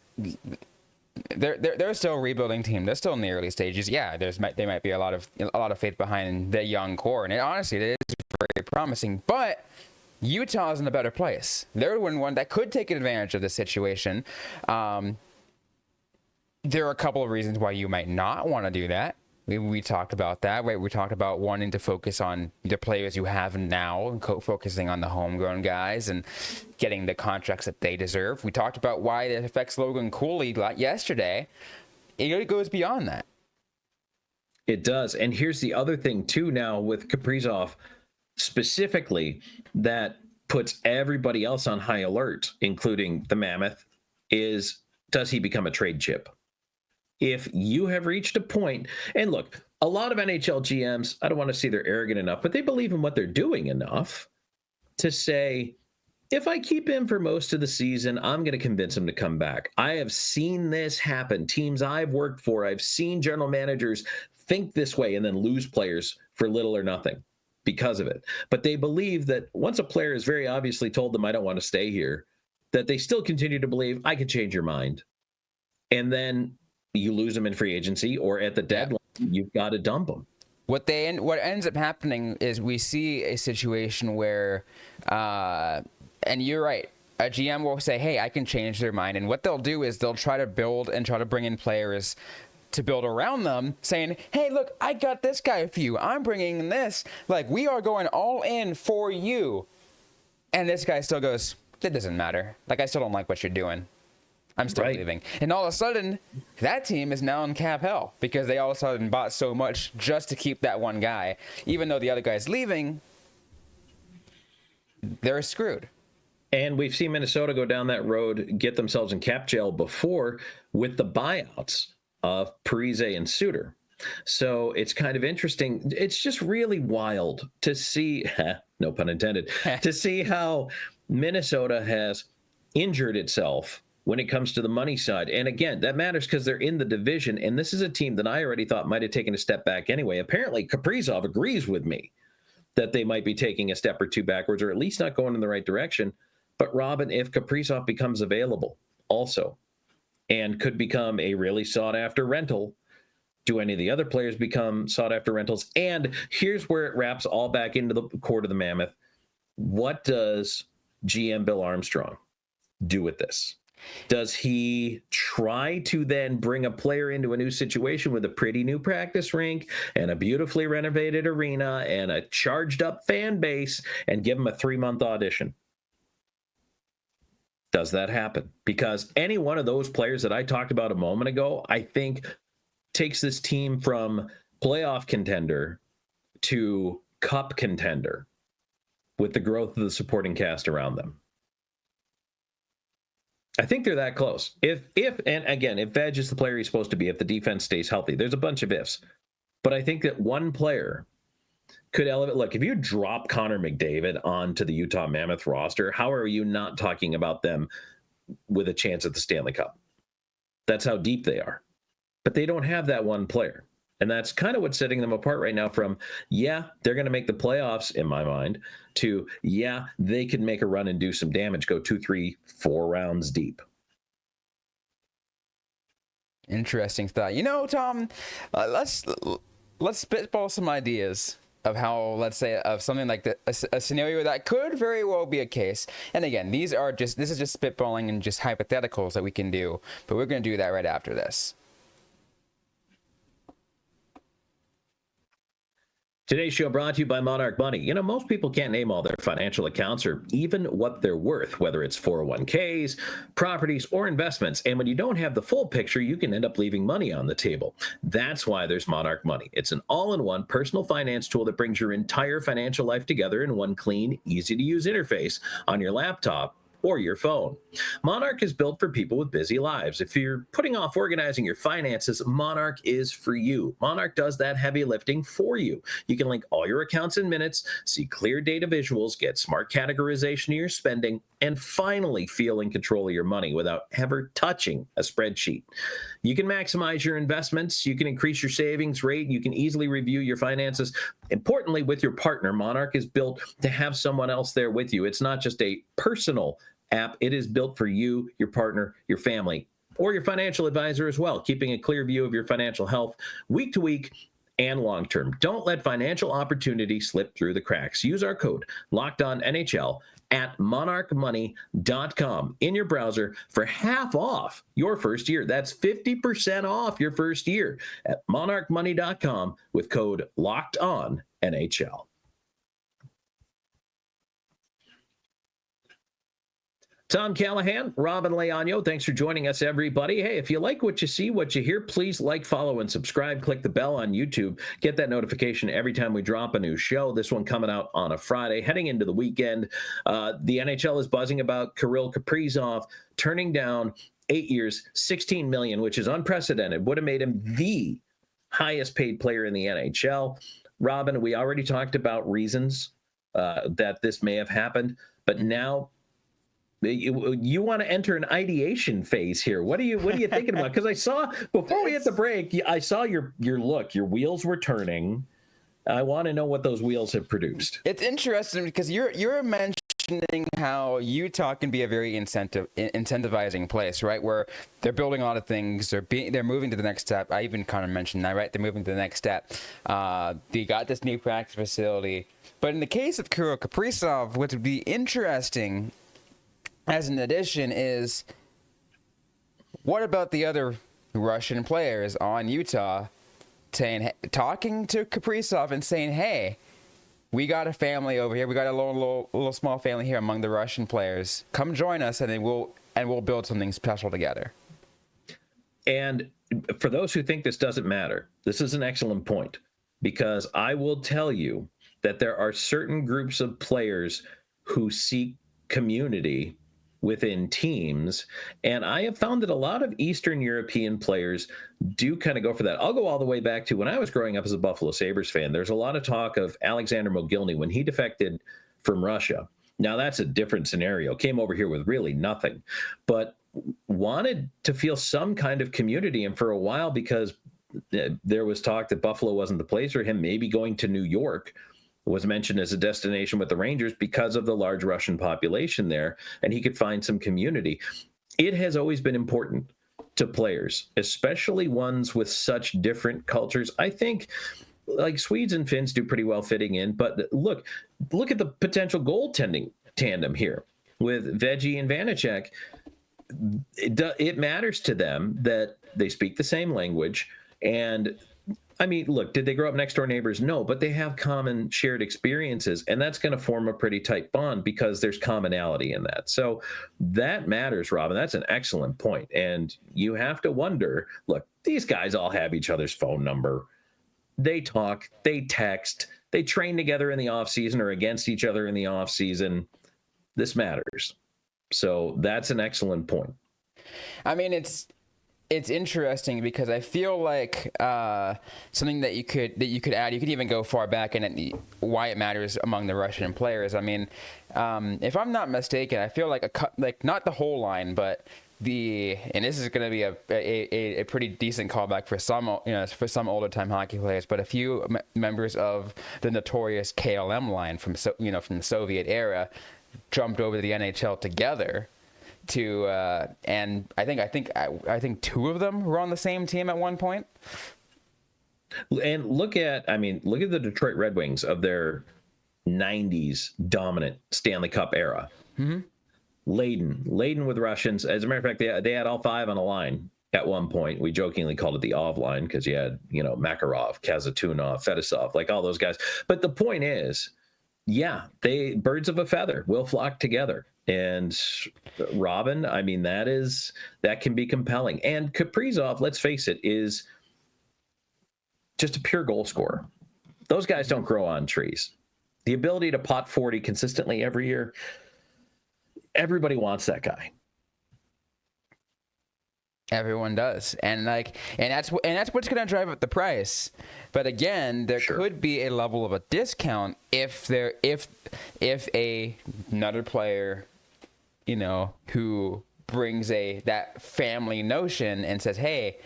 they're still a rebuilding team. They're still in the early stages. Yeah, there might be a lot of faith behind the young core, and honestly, it is very promising. But Utah is in a better place. They're one that could take advantage of the situation. There are a couple of reasons why you might not want to do that. We talked about that, right? We talked about wanting to focus on the players you have now and focusing on the homegrown guys and getting the contracts that they deserve. We talked about why it affects Logan Cooley yesterday. It goes beyond that. It does. And here's the other thing, too, now with Kaprizov specifically, that puts everybody else on high alert, including the Mammoth, is, does he become a trade chip? If you have reached a point, and look, a lot of NHL GMs, I don't want to say they're arrogant enough, but they believe in what they're doing enough to say, if I keep him for most of the season, I'm going to convince him to come back. I have seen this happen. Teams I've worked for, I've seen general managers think this way and then lose players for little or nothing because of it. But they believe that once a player has very obviously told them, I don't want to stay here, that they still continue to believe, I could change your mind. And then you lose them in free agency, or at the deadline, you've got to dump them. What ends up happening is we see a situation where, and you're right, a GM will say, hey, I can change their mind. And what they'll do is they'll try to build and try to bring in players to build around them, saying, hey, look, I got this guy for you. I'm bringing in this. Like, we are going all in for you. And this guy still goes, that doesn't matter. Like, I still don't like what you're doing. I'm still leaving. And all of a sudden, that team is now in cap hell because they all of a sudden bought so much just to keep that one guy. Even though the other guy's leaving, they're screwed. And we've seen Minnesota go down that road, get themselves in cap jail before with the buyouts of Parise and Suter. So it's kind of interesting. It's just really wild to see, no pun intended, to see how Minnesota has injured itself when it comes to the money side. And again, that matters because they're in the division. And this is a team that I already thought might have taken a step back anyway. Apparently, Kaprizov agrees with me that they might be taking a step or two backwards, or at least not going in the right direction. But Robin, if Kaprizov becomes available also and could become a really sought-after rental, do any of the other players become sought-after rentals? And here's where it wraps all back into the court of the Mammoth. What does GM Bill Armstrong do with this? Does he try to then bring a player into a new situation with a pretty new practice rink and a beautifully renovated arena and a charged up fan base and give him a 3-month audition? Does that happen? Because any one of those players that I talked about a moment ago, I think takes this team from playoff contender to cup contender with the growth of the supporting cast around them. I think they're that close. If and again, if Veg is the player he's supposed to be, if the defense stays healthy, there's a bunch of ifs. But I think that one player could elevate. Look, if you drop Connor McDavid onto the Utah Mammoth roster, how are you not talking about them with a chance at the Stanley Cup? That's how deep they are. But they don't have that one player. And that's kind of what's setting them apart right now from, yeah, they're going to make the playoffs, in my mind, to, yeah, they can make a run and do some damage, go 2, 3, 4 rounds deep. Interesting thought. You know, Tom, let's spitball some ideas of how, let's say, of something like a scenario that could very well be a case. And again, this is just spitballing and just hypotheticals that we can do, but we're going to do that right after this. Today's show brought to you by Monarch Money. You know, most people can't name all their financial accounts or even what they're worth, whether it's 401ks, properties, or investments. And when you don't have the full picture, you can end up leaving money on the table. That's why there's Monarch Money. It's an all-in-one personal finance tool that brings your entire financial life together in one clean, easy-to-use interface on your laptop or your phone. Monarch is built for people with busy lives. If you're putting off organizing your finances, Monarch is for you. Monarch does that heavy lifting for you. You can link all your accounts in minutes, see clear data visuals, get smart categorization of your spending, and finally feel in control of your money without ever touching a spreadsheet. You can maximize your investments, you can increase your savings rate, you can easily review your finances. Importantly, with your partner, Monarch is built to have someone else there with you. It's not just a personal app. It is built for you, your partner, your family, or your financial advisor as well, keeping a clear view of your financial health week to week and long term. Don't let financial opportunity slip through the cracks. Use our code LOCKEDONNHL at monarchmoney.com in your browser for half off your first year. That's 50% off your first year at monarchmoney.com with code LOCKEDONNHL. Tom Callahan, Robin Leaño, thanks for joining us, everybody. Hey, if you like what you see, what you hear, please like, follow, and subscribe. Click the bell on YouTube. Get that notification every time we drop a new show. This one coming out on a Friday, heading into the weekend. The NHL is buzzing about Kirill Kaprizov turning down 8 years, $16 million, which is unprecedented. Would have made him the highest paid player in the NHL. Robin, we already talked about reasons that this may have happened, but now you want to enter an ideation phase here. What are you thinking about? Because I saw before we hit the break, I saw your look. Your wheels were turning. I want to know what those wheels have produced. It's interesting because you're mentioning how Utah can be a very incentivizing place, right? Where they're building a lot of things. They're moving to the next step. I even kind of mentioned that, right? They're moving to the next step. They got this new practice facility. But in the case of Kirill Kaprizov, what would be interesting as an addition is, what about the other Russian players on Utah talking to Kaprizov and saying, hey, we got a family over here. We got a little small family here among the Russian players. Come join us, and then we'll build something special together. And for those who think this doesn't matter, this is an excellent point, because I will tell you that there are certain groups of players who seek community within teams, and I have found that a lot of Eastern European players do kind of go for that. I'll go all the way back to when I was growing up as a Buffalo Sabres fan. There's a lot of talk of Alexander Mogilny when he defected from Russia. Now, that's a different scenario. Came over here with really nothing, but wanted to feel some kind of community. And for a while, because there was talk that Buffalo wasn't the place for him, maybe going to New York was mentioned as a destination with the Rangers because of the large Russian population there, and he could find some community. It has always been important to players, especially ones with such different cultures. I think like Swedes and Finns do pretty well fitting in, but look at the potential goaltending tandem here with Veggie and Vanacek. It matters to them that they speak the same language. And I mean, look, did they grow up next door neighbors? No, but they have common shared experiences, and that's going to form a pretty tight bond because there's commonality in that. So that matters, Robin. That's an excellent point. And you have to wonder, look, these guys all have each other's phone number. They talk, they text, they train together in the offseason or against each other in the offseason. This matters. So that's an excellent point. I mean, it's interesting because I feel like something that you could add. You could even go far back and why it matters among the Russian players. I mean, if I'm not mistaken, I feel like not the whole line, but and this is going to be a pretty decent callback for some older time hockey players, but a few members of the notorious KLM line from the Soviet era jumped over to the NHL together. And I think two of them were on the same team at one point. And look at the Detroit Red Wings of their 90s dominant Stanley Cup era. Mm-hmm. Laden with Russians. As a matter of fact, they had all five on a line at one point. We jokingly called it the OV line because you had, Makarov, Kazatunov, Fedosov, like all those guys. But the point is, yeah, birds of a feather will flock together. And Robin, I mean, that can be compelling. And Kaprizov, let's face it, is just a pure goal scorer. Those guys don't grow on trees. The ability to pot 40 consistently every year, everybody wants that guy. Everyone does, and that's what's going to drive up the price. But again, there could be a level of a discount if another player, who brings that family notion and says, hey,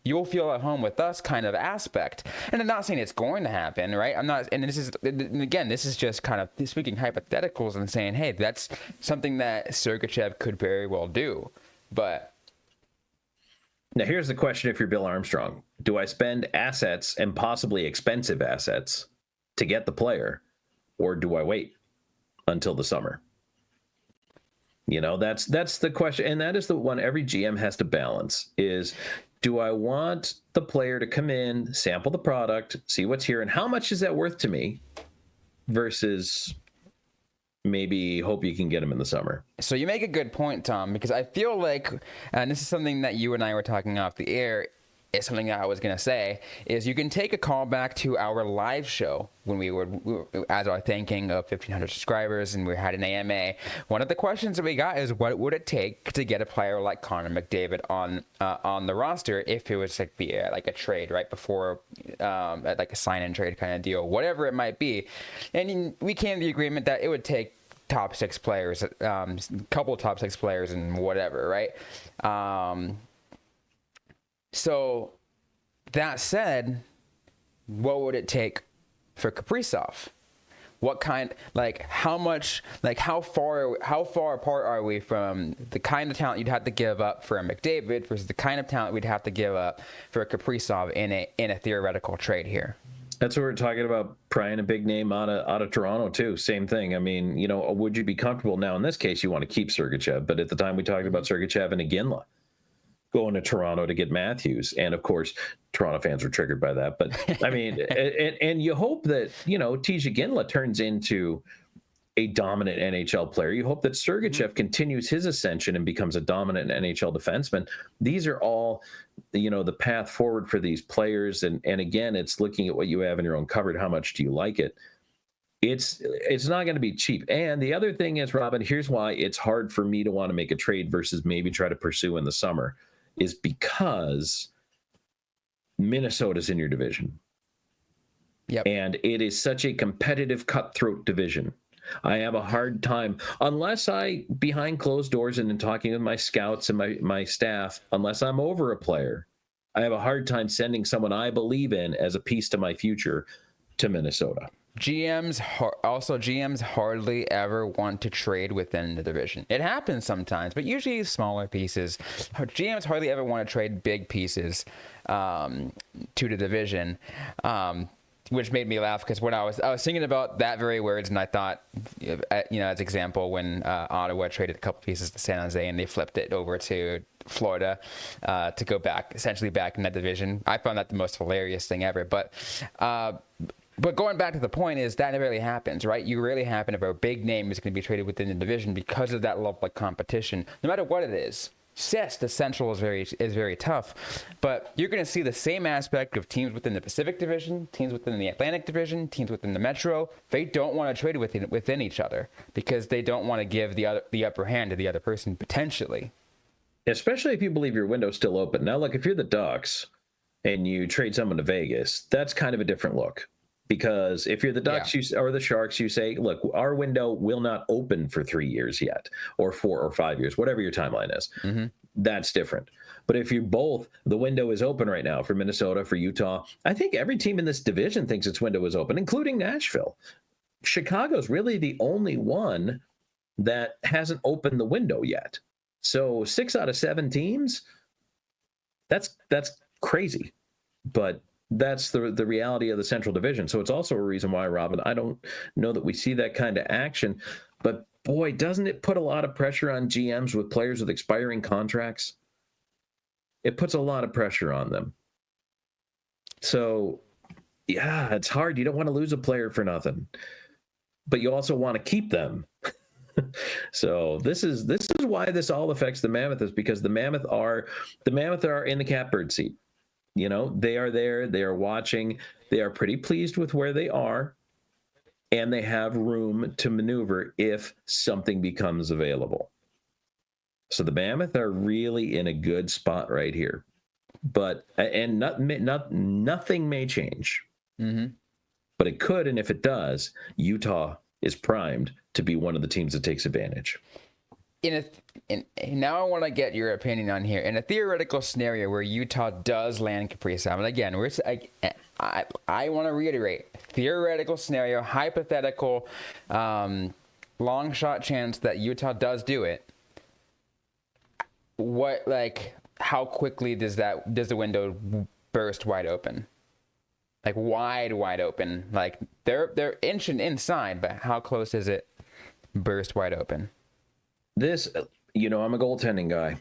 you'll feel at home with us kind of aspect. And I'm not saying it's going to happen, right? This is just kind of speaking hypotheticals and saying, hey, that's something that Sergachev could very well do. But now here's the question: if you're Bill Armstrong, do I spend assets and possibly expensive assets to get the player, or do I wait until the summer? That's the question, and that is the one every GM has to balance is, do I want the player to come in, sample the product, see what's here, and how much is that worth to me versus maybe hope you can get him in the summer? So you make a good point, Tom, because I feel like, and this is something that you and I were talking off the air, is something that I was going to say, is you can take a call back to our live show when we were as our thanking of 1,500 subscribers and we had an AMA. One of the questions that we got is, what would it take to get a player like Connor McDavid on the roster if it was like a trade right before, like a sign-in trade kind of deal, whatever it might be. And we came to the agreement that it would take top six players, couple top six players and whatever, right? So that said, what would it take for Kaprizov? What kind, how far apart are we from the kind of talent you'd have to give up for a McDavid versus the kind of talent we'd have to give up for a Kaprizov in a theoretical trade here? That's what we're talking about, prying a big name out of Toronto too. Same thing. I mean, would you be comfortable now? In this case, you want to keep Sergachev, but at the time we talked about Sergachev and Iginla going to Toronto to get Matthews. And of course, Toronto fans were triggered by that. But I mean, and you hope that, TJ Iginla turns into a dominant NHL player. You hope that Sergachev continues his ascension and becomes a dominant NHL defenseman. These are all, the path forward for these players. And again, it's looking at what you have in your own cupboard. How much do you like it? It's not going to be cheap. And the other thing is, Robin, here's why it's hard for me to want to make a trade versus maybe try to pursue in the summer, is because Minnesota's in your division. Yep. And it is such a competitive, cutthroat division. I have a hard time, unless I, behind closed doors and in talking with my scouts and my staff, unless I'm over a player, I have a hard time sending someone I believe in as a piece to my future to Minnesota. GMs hardly ever want to trade within the division. It happens sometimes, but usually smaller pieces. GMs hardly ever want to trade big pieces to the division, which made me laugh because when I was thinking about that very words, and I thought, as example, when Ottawa traded a couple pieces to San Jose and they flipped it over to Florida to go essentially back in that division. I found that the most hilarious thing ever, But going back to the point is that rarely happens, right? You rarely happen if a big name is going to be traded within the division because of that level of competition, no matter what it is. yes, the Central is very tough, but you're going to see the same aspect of teams within the Pacific Division, teams within the Atlantic Division, teams within the Metro. They don't want to trade within each other because they don't want to give the upper hand to the other person potentially. Especially if you believe your window's still open. Now, look, if you're the Ducks and you trade someone to Vegas, that's kind of a different look. Because if you're the Ducks or the Sharks, you say, look, our window will not open for 3 years yet, or 4 or 5 years, whatever your timeline is. Mm-hmm. That's different. But if you both, the window is open right now for Minnesota, for Utah. I think every team in this division thinks its window is open, including Nashville. Chicago's really the only one that hasn't opened the window yet. So 6 out of 7 teams, that's crazy. But that's the reality of the Central Division. So it's also a reason why, Robin, I don't know that we see that kind of action. But boy, doesn't it put a lot of pressure on GMs with players with expiring contracts? It puts a lot of pressure on them. So, yeah, it's hard. You don't want to lose a player for nothing. But you also want to keep them. So this is why this all affects the Mammoth, is because the Mammoth are in the catbird seat. You know, they are there, they are watching, they are pretty pleased with where they are, and they have room to maneuver if something becomes available. So the Mammoth are really in a good spot right here. But, and nothing may change. Mm-hmm. But it could, and if it does, Utah is primed to be one of the teams that takes advantage. Now I want to get your opinion on here. In a theoretical scenario where Utah does land Kaprizov, and again, I want to reiterate, theoretical scenario, hypothetical, long shot chance that Utah does do it. How quickly does the window burst wide open? Like wide open. Like they're inching inside, but how close is it burst wide open? This, I'm a goaltending guy,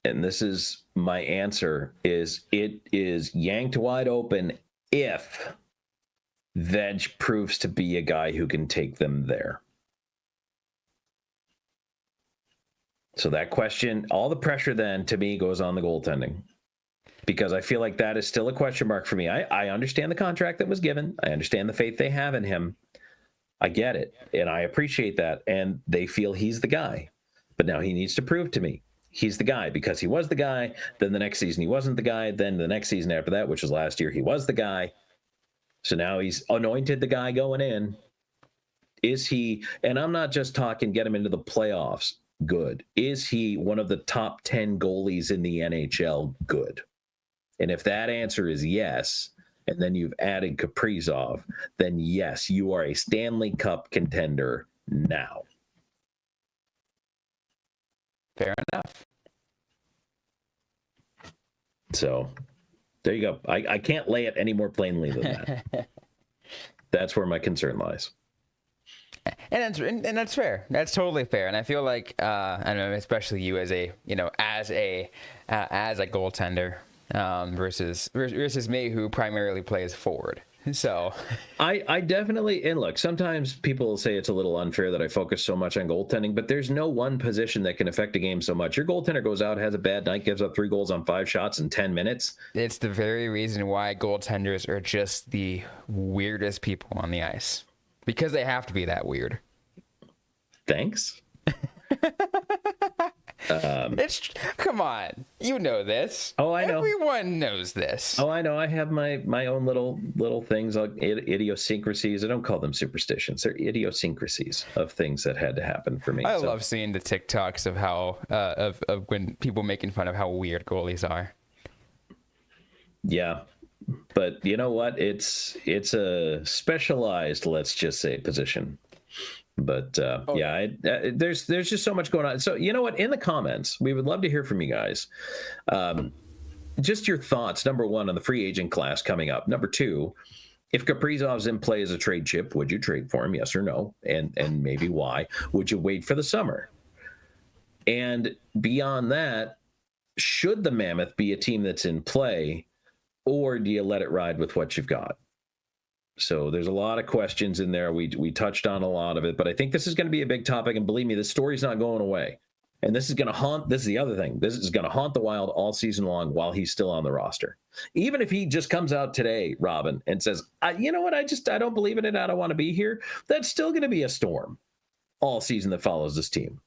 and this is my answer, is it is yanked wide open if Veg proves to be a guy who can take them there. So that question, all the pressure then to me goes on the goaltending, because I feel like that is still a question mark for me. I understand the contract that was given. I understand the faith they have in him. I get it, and I appreciate that, and they feel he's the guy. But now he needs to prove to me he's the guy, because he was the guy. Then the next season he wasn't the guy. Then the next season after that, which was last year, he was the guy. So now he's anointed the guy going in. Is he, and I'm not just talking get him into the playoffs, good. Is he one of the top 10 goalies in the NHL, good? And if that answer is yes, and then you've added Kaprizov, then yes, you are a Stanley Cup contender now. Fair enough. So there you go. I can't lay it any more plainly than that. That's where my concern lies. And that's fair. That's totally fair. And I feel like I know, especially you as a goaltender versus me, who primarily plays forward. So I definitely, and look, sometimes people say it's a little unfair that I focus so much on goaltending, but there's no one position that can affect a game so much. Your goaltender goes out, has a bad night, gives up 3 goals on 5 shots in 10 minutes. It's the very reason why goaltenders are just the weirdest people on the ice, because they have to be that weird. Thanks. Come on, you know this. Oh, I know. Everyone knows this. Oh, I know. I have my own little things, idiosyncrasies. I don't call them superstitions. They're idiosyncrasies of things that had to happen for me. I love seeing the TikToks of how of when people making fun of how weird goalies are. Yeah, but you know what? It's a specialized, let's just say, position. But there's just so much going on. So you know what? In the comments, we would love to hear from you guys. Just your thoughts. Number 1, on the free agent class coming up. Number 2, if Kaprizov's in play as a trade chip, would you trade for him? Yes or no? And maybe why? Would you wait for the summer? And beyond that, should the Mammoth be a team that's in play, or do you let it ride with what you've got? So there's a lot of questions in there. We touched on a lot of it, but I think this is going to be a big topic. And believe me, this story's not going away. And this is going to haunt, this is the other thing. This is going to haunt the Wild all season long while he's still on the roster. Even if he just comes out today, Robin, and says, you know what, I don't believe in it. I don't want to be here. That's still going to be a storm all season that follows this team.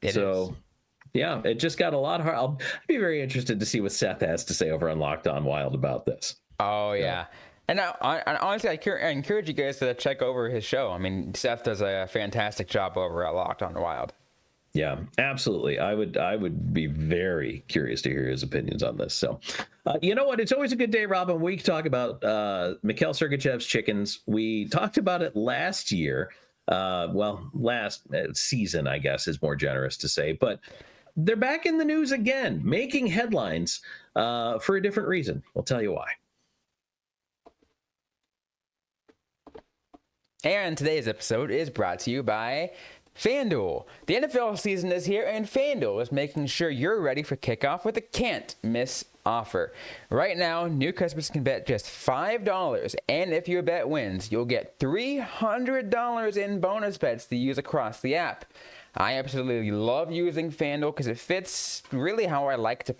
It is. Yeah, it just got a lot hard. I'll be very interested to see what Seth has to say over on Locked On Wild about this. Oh, yeah. And honestly, I encourage you guys to check over his show. I mean, Seth does a fantastic job over at Locked On Wild. Yeah, absolutely. I would be very curious to hear his opinions on this. So, you know what? It's always a good day, Robin. We talk about Mikhail Sergachev's chickens. We talked about it last year. Last season, I guess, is more generous to say. But they're back in the news again, making headlines for a different reason. We'll tell you why. And today's episode is brought to you by FanDuel. The NFL season is here, and FanDuel is making sure you're ready for kickoff with a can't-miss offer. Right now, new customers can bet just $5, and if your bet wins, you'll get $300 in bonus bets to use across the app. I absolutely love using FanDuel because it fits really how I like to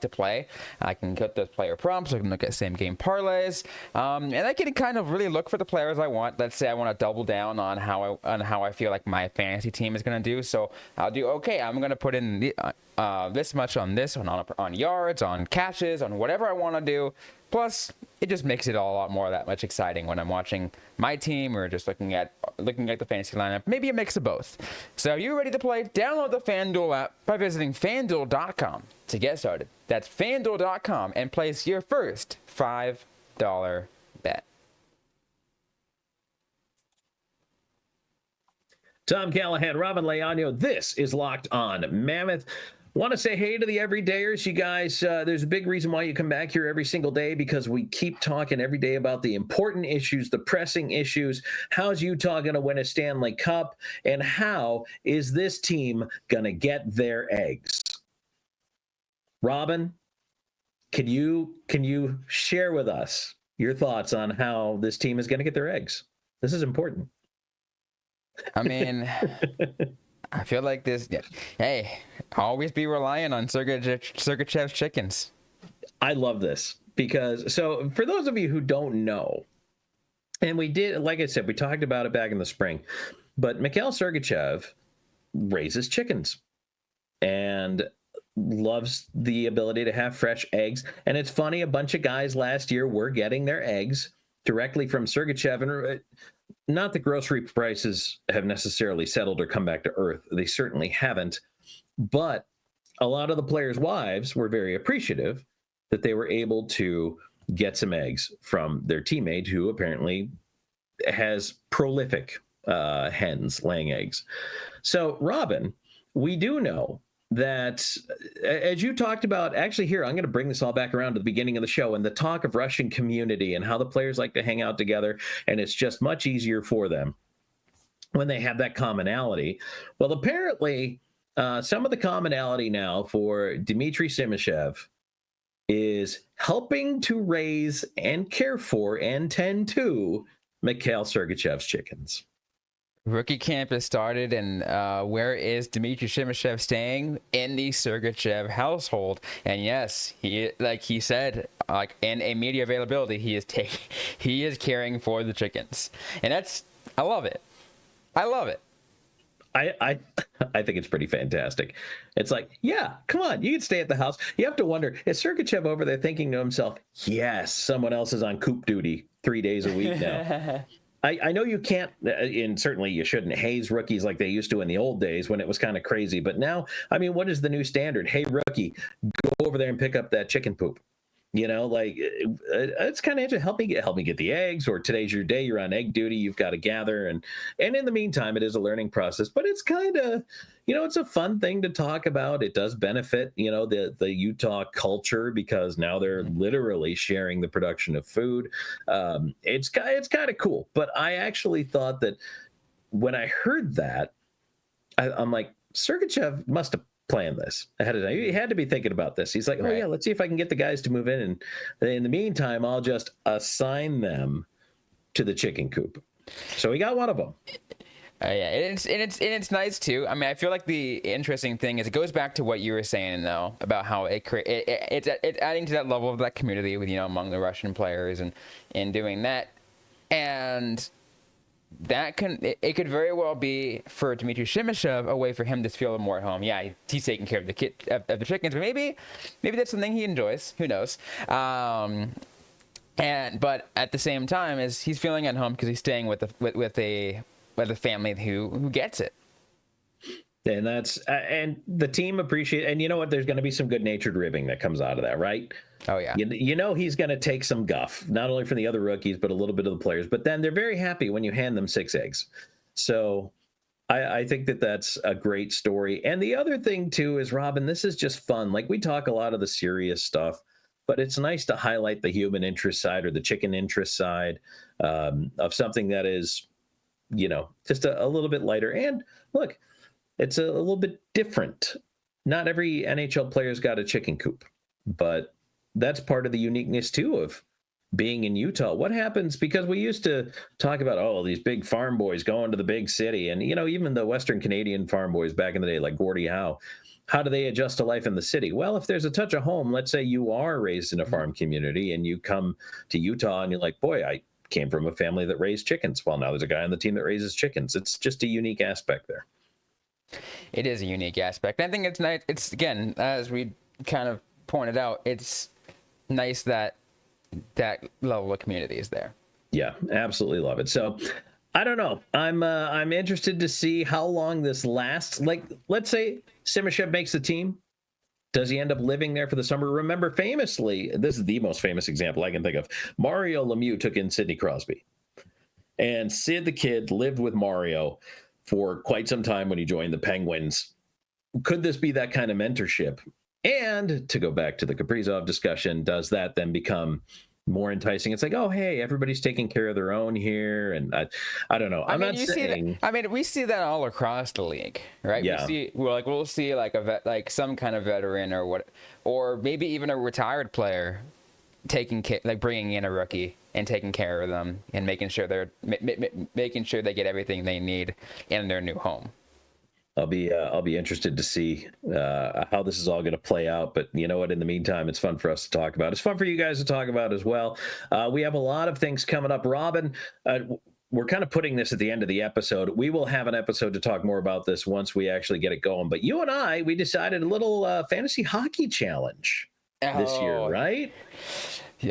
play. I can cut those player prompts. I can look at same game parlays, and I can kind of really look for the players I want. Let's say I want to double down on how I feel like my fantasy team is going to do. So I'll do okay. I'm going to put in this much on this on yards, on catches, on whatever I want to do. Plus, it just makes it all a lot more that much exciting when I'm watching my team or just looking at the fantasy lineup. Maybe a mix of both. So you're ready to play? Download the FanDuel app by visiting FanDuel.com to get started. That's FanDuel.com and place your first $5 bet. Tom Callahan, Robin Leaño. This is Locked On Mammoth. Want to say hey to the everydayers, you guys. There's a big reason why you come back here every single day, because we keep talking every day about the important issues, the pressing issues. How's Utah going to win a Stanley Cup? And how is this team going to get their eggs? Robin, can you share with us your thoughts on how this team is going to get their eggs? This is important. I mean... I feel like this, hey, always be relying on Sergachev's chickens. I love this because, so for those of you who don't know, and we did, like I said, we talked about it back in the spring, but Mikhail Sergachev raises chickens and loves the ability to have fresh eggs. And it's funny, a bunch of guys last year were getting their eggs directly from Sergachev, and not that grocery prices have necessarily settled or come back to earth. They certainly haven't. But a lot of the players' wives were very appreciative that they were able to get some eggs from their teammate, who apparently has prolific hens laying eggs. So, Robin, we do know that, as you talked about, actually here, I'm going to bring this all back around to the beginning of the show and the talk of Russian community and how the players like to hang out together, and it's just much easier for them when they have that commonality. Well, apparently, some of the commonality now for Dmitry Simashev is helping to raise and care for and tend to Mikhail Sergachev's chickens. Rookie camp has started, and where is Dmitry Simashev staying? In the Sergachev household. And yes, he, like he said, like in a media availability, he is caring for the chickens, and I love it. I love it. I think it's pretty fantastic. It's like, yeah, come on, you can stay at the house. You have to wonder, is Sergachev over there thinking to himself, yes, someone else is on coop duty 3 days a week now. I know you can't, and certainly you shouldn't haze rookies like they used to in the old days when it was kind of crazy. But now, I mean, what is the new standard? Hey, rookie, go over there and pick up that chicken poop. You know, like it's kind of interesting. Help me get the eggs, or today's your day. You're on egg duty. You've got to gather, and in the meantime, it is a learning process. But it's kind of, you know, it's a fun thing to talk about. It does benefit, you know, the Utah culture, because now they're literally sharing the production of food. It's kind of cool. But I actually thought that when I heard that, I'm like, Sergachev must have planned this ahead of time. He had to be thinking about this. He's like, oh, yeah, let's see if I can get the guys to move in. And in the meantime, I'll just assign them to the chicken coop. So he got one of them. Yeah, and it's nice too. I mean, I feel like the interesting thing is it goes back to what you were saying though about how it's adding to that level of that community with among the Russian players and doing that, and that it could very well be for Dmitry Simashev a way for him to feel more at home. Yeah, he's taking care of the of the chickens, but maybe that's something he enjoys. Who knows? But at the same time, is he's feeling at home because he's staying with a family who gets it. And that's and the team appreciate. And you know what? There's going to be some good-natured ribbing that comes out of that, right? Oh yeah. He's going to take some guff, not only from the other rookies, but a little bit of the players. But then they're very happy when you hand them 6 eggs. So I think that's a great story. And the other thing too is, Robin, this is just fun. Like, we talk a lot of the serious stuff, but it's nice to highlight the human interest side or the chicken interest side of something that is, just a little bit lighter. And look, it's a little bit different. Not every NHL player's got a chicken coop, but that's part of the uniqueness too of being in Utah. What happens, because we used to talk about, these big farm boys going to the big city, and even the Western Canadian farm boys back in the day, like Gordie Howe, how do they adjust to life in the city? Well, if there's a touch of home, let's say you are raised in a farm community and you come to Utah and you're like, boy, I came from a family that raised chickens. Well, now there's a guy on the team that raises chickens. It's just a unique aspect there. It is a unique aspect. I think it's nice. It's, again, as we kind of pointed out, it's nice that level of community is there. Yeah, absolutely love it. So I don't know. I'm interested to see how long this lasts. Like, let's say Simashev makes the team. Does he end up living there for the summer? Remember, famously, this is the most famous example I can think of. Mario Lemieux took in Sidney Crosby. And Sid the Kid lived with Mario for quite some time when he joined the Penguins. Could this be that kind of mentorship? And to go back to the Kaprizov discussion, does that then become more enticing? It's like, oh, hey, everybody's taking care of their own here. And I don't know. We see that all across the league, right? Yeah. We'll see like some kind of veteran or maybe even a retired player bringing in a rookie and taking care of them and making sure they get everything they need in their new home. I'll be interested to see how this is all going to play out. But you know what? In the meantime, it's fun for us to talk about. It's fun for you guys to talk about as well. We have a lot of things coming up. Robin, we're kind of putting this at the end of the episode. We will have an episode to talk more about this once we actually get it going. But you and I, we decided a little fantasy hockey challenge this year, right?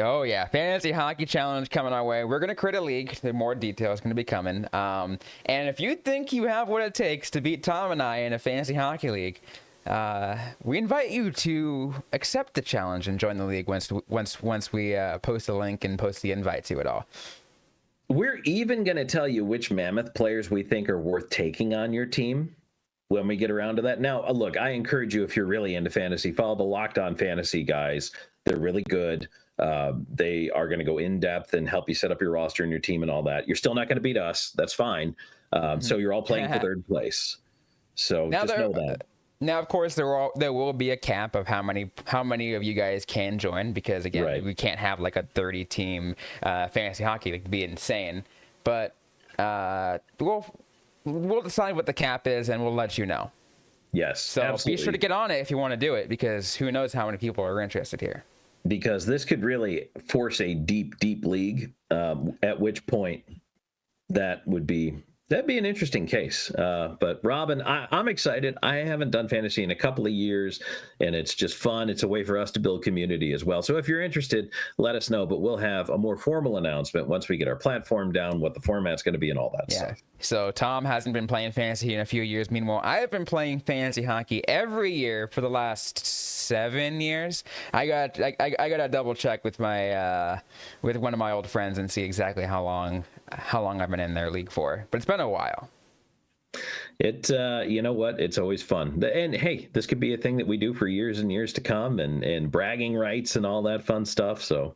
Oh, yeah. Fantasy Hockey Challenge coming our way. We're going to create a league. There are more details going to be coming. And if you think you have what it takes to beat Tom and I in a fantasy hockey league, we invite you to accept the challenge and join the league once we post the link and post the invite to it all. We're even going to tell you which Mammoth players we think are worth taking on your team when we get around to that. Now, look, I encourage you, if you're really into fantasy, follow the Locked On Fantasy guys. They're really good. They are going to go in depth and help you set up your roster and your team and all that. You're still not going to beat us. That's fine. So you're all playing for third place. So now just know that. Now, of course, there will be a cap of how many of you guys can join, because again, right, we can't have like a 30-team fantasy hockey. It'd be insane. But we'll decide what the cap is and we'll let you know. Yes. So absolutely. Be sure to get on it if you want to do it, because who knows how many people are interested here. Because this could really force a deep, deep league, at which point that'd be an interesting case. But Robin, I'm excited. I haven't done fantasy in a couple of years, and it's just fun. It's a way for us to build community as well. So if you're interested, let us know. But we'll have a more formal announcement once we get our platform down, what the format's going to be and all that stuff. So Tom hasn't been playing fantasy in a few years. Meanwhile, I have been playing fantasy hockey every year for the last 7 years. I got to double check with my with one of my old friends and see exactly how long I've been in their league for. But it's been a while. You know what? It's always fun. And hey, this could be a thing that we do for years and years to come, and bragging rights and all that fun stuff. So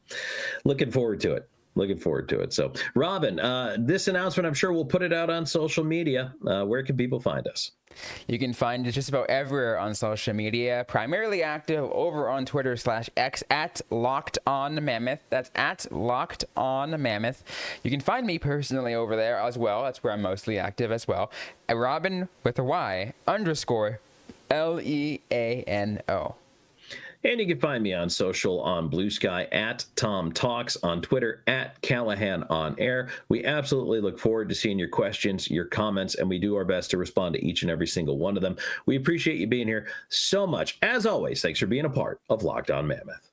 looking forward to it. Looking forward to it. So, Robin, this announcement, I'm sure we'll put it out on social media. Where can people find us? You can find it just about everywhere on social media, primarily active over on Twitter/X at Locked On Mammoth. That's at Locked On Mammoth. You can find me personally over there as well. That's where I'm mostly active as well. Robin with a Y _Leano. And you can find me on social on Blue Sky at Tom Talks, on Twitter at Callahan On Air. We absolutely look forward to seeing your questions, your comments, and we do our best to respond to each and every single one of them. We appreciate you being here so much. As always, thanks for being a part of Locked On Mammoth.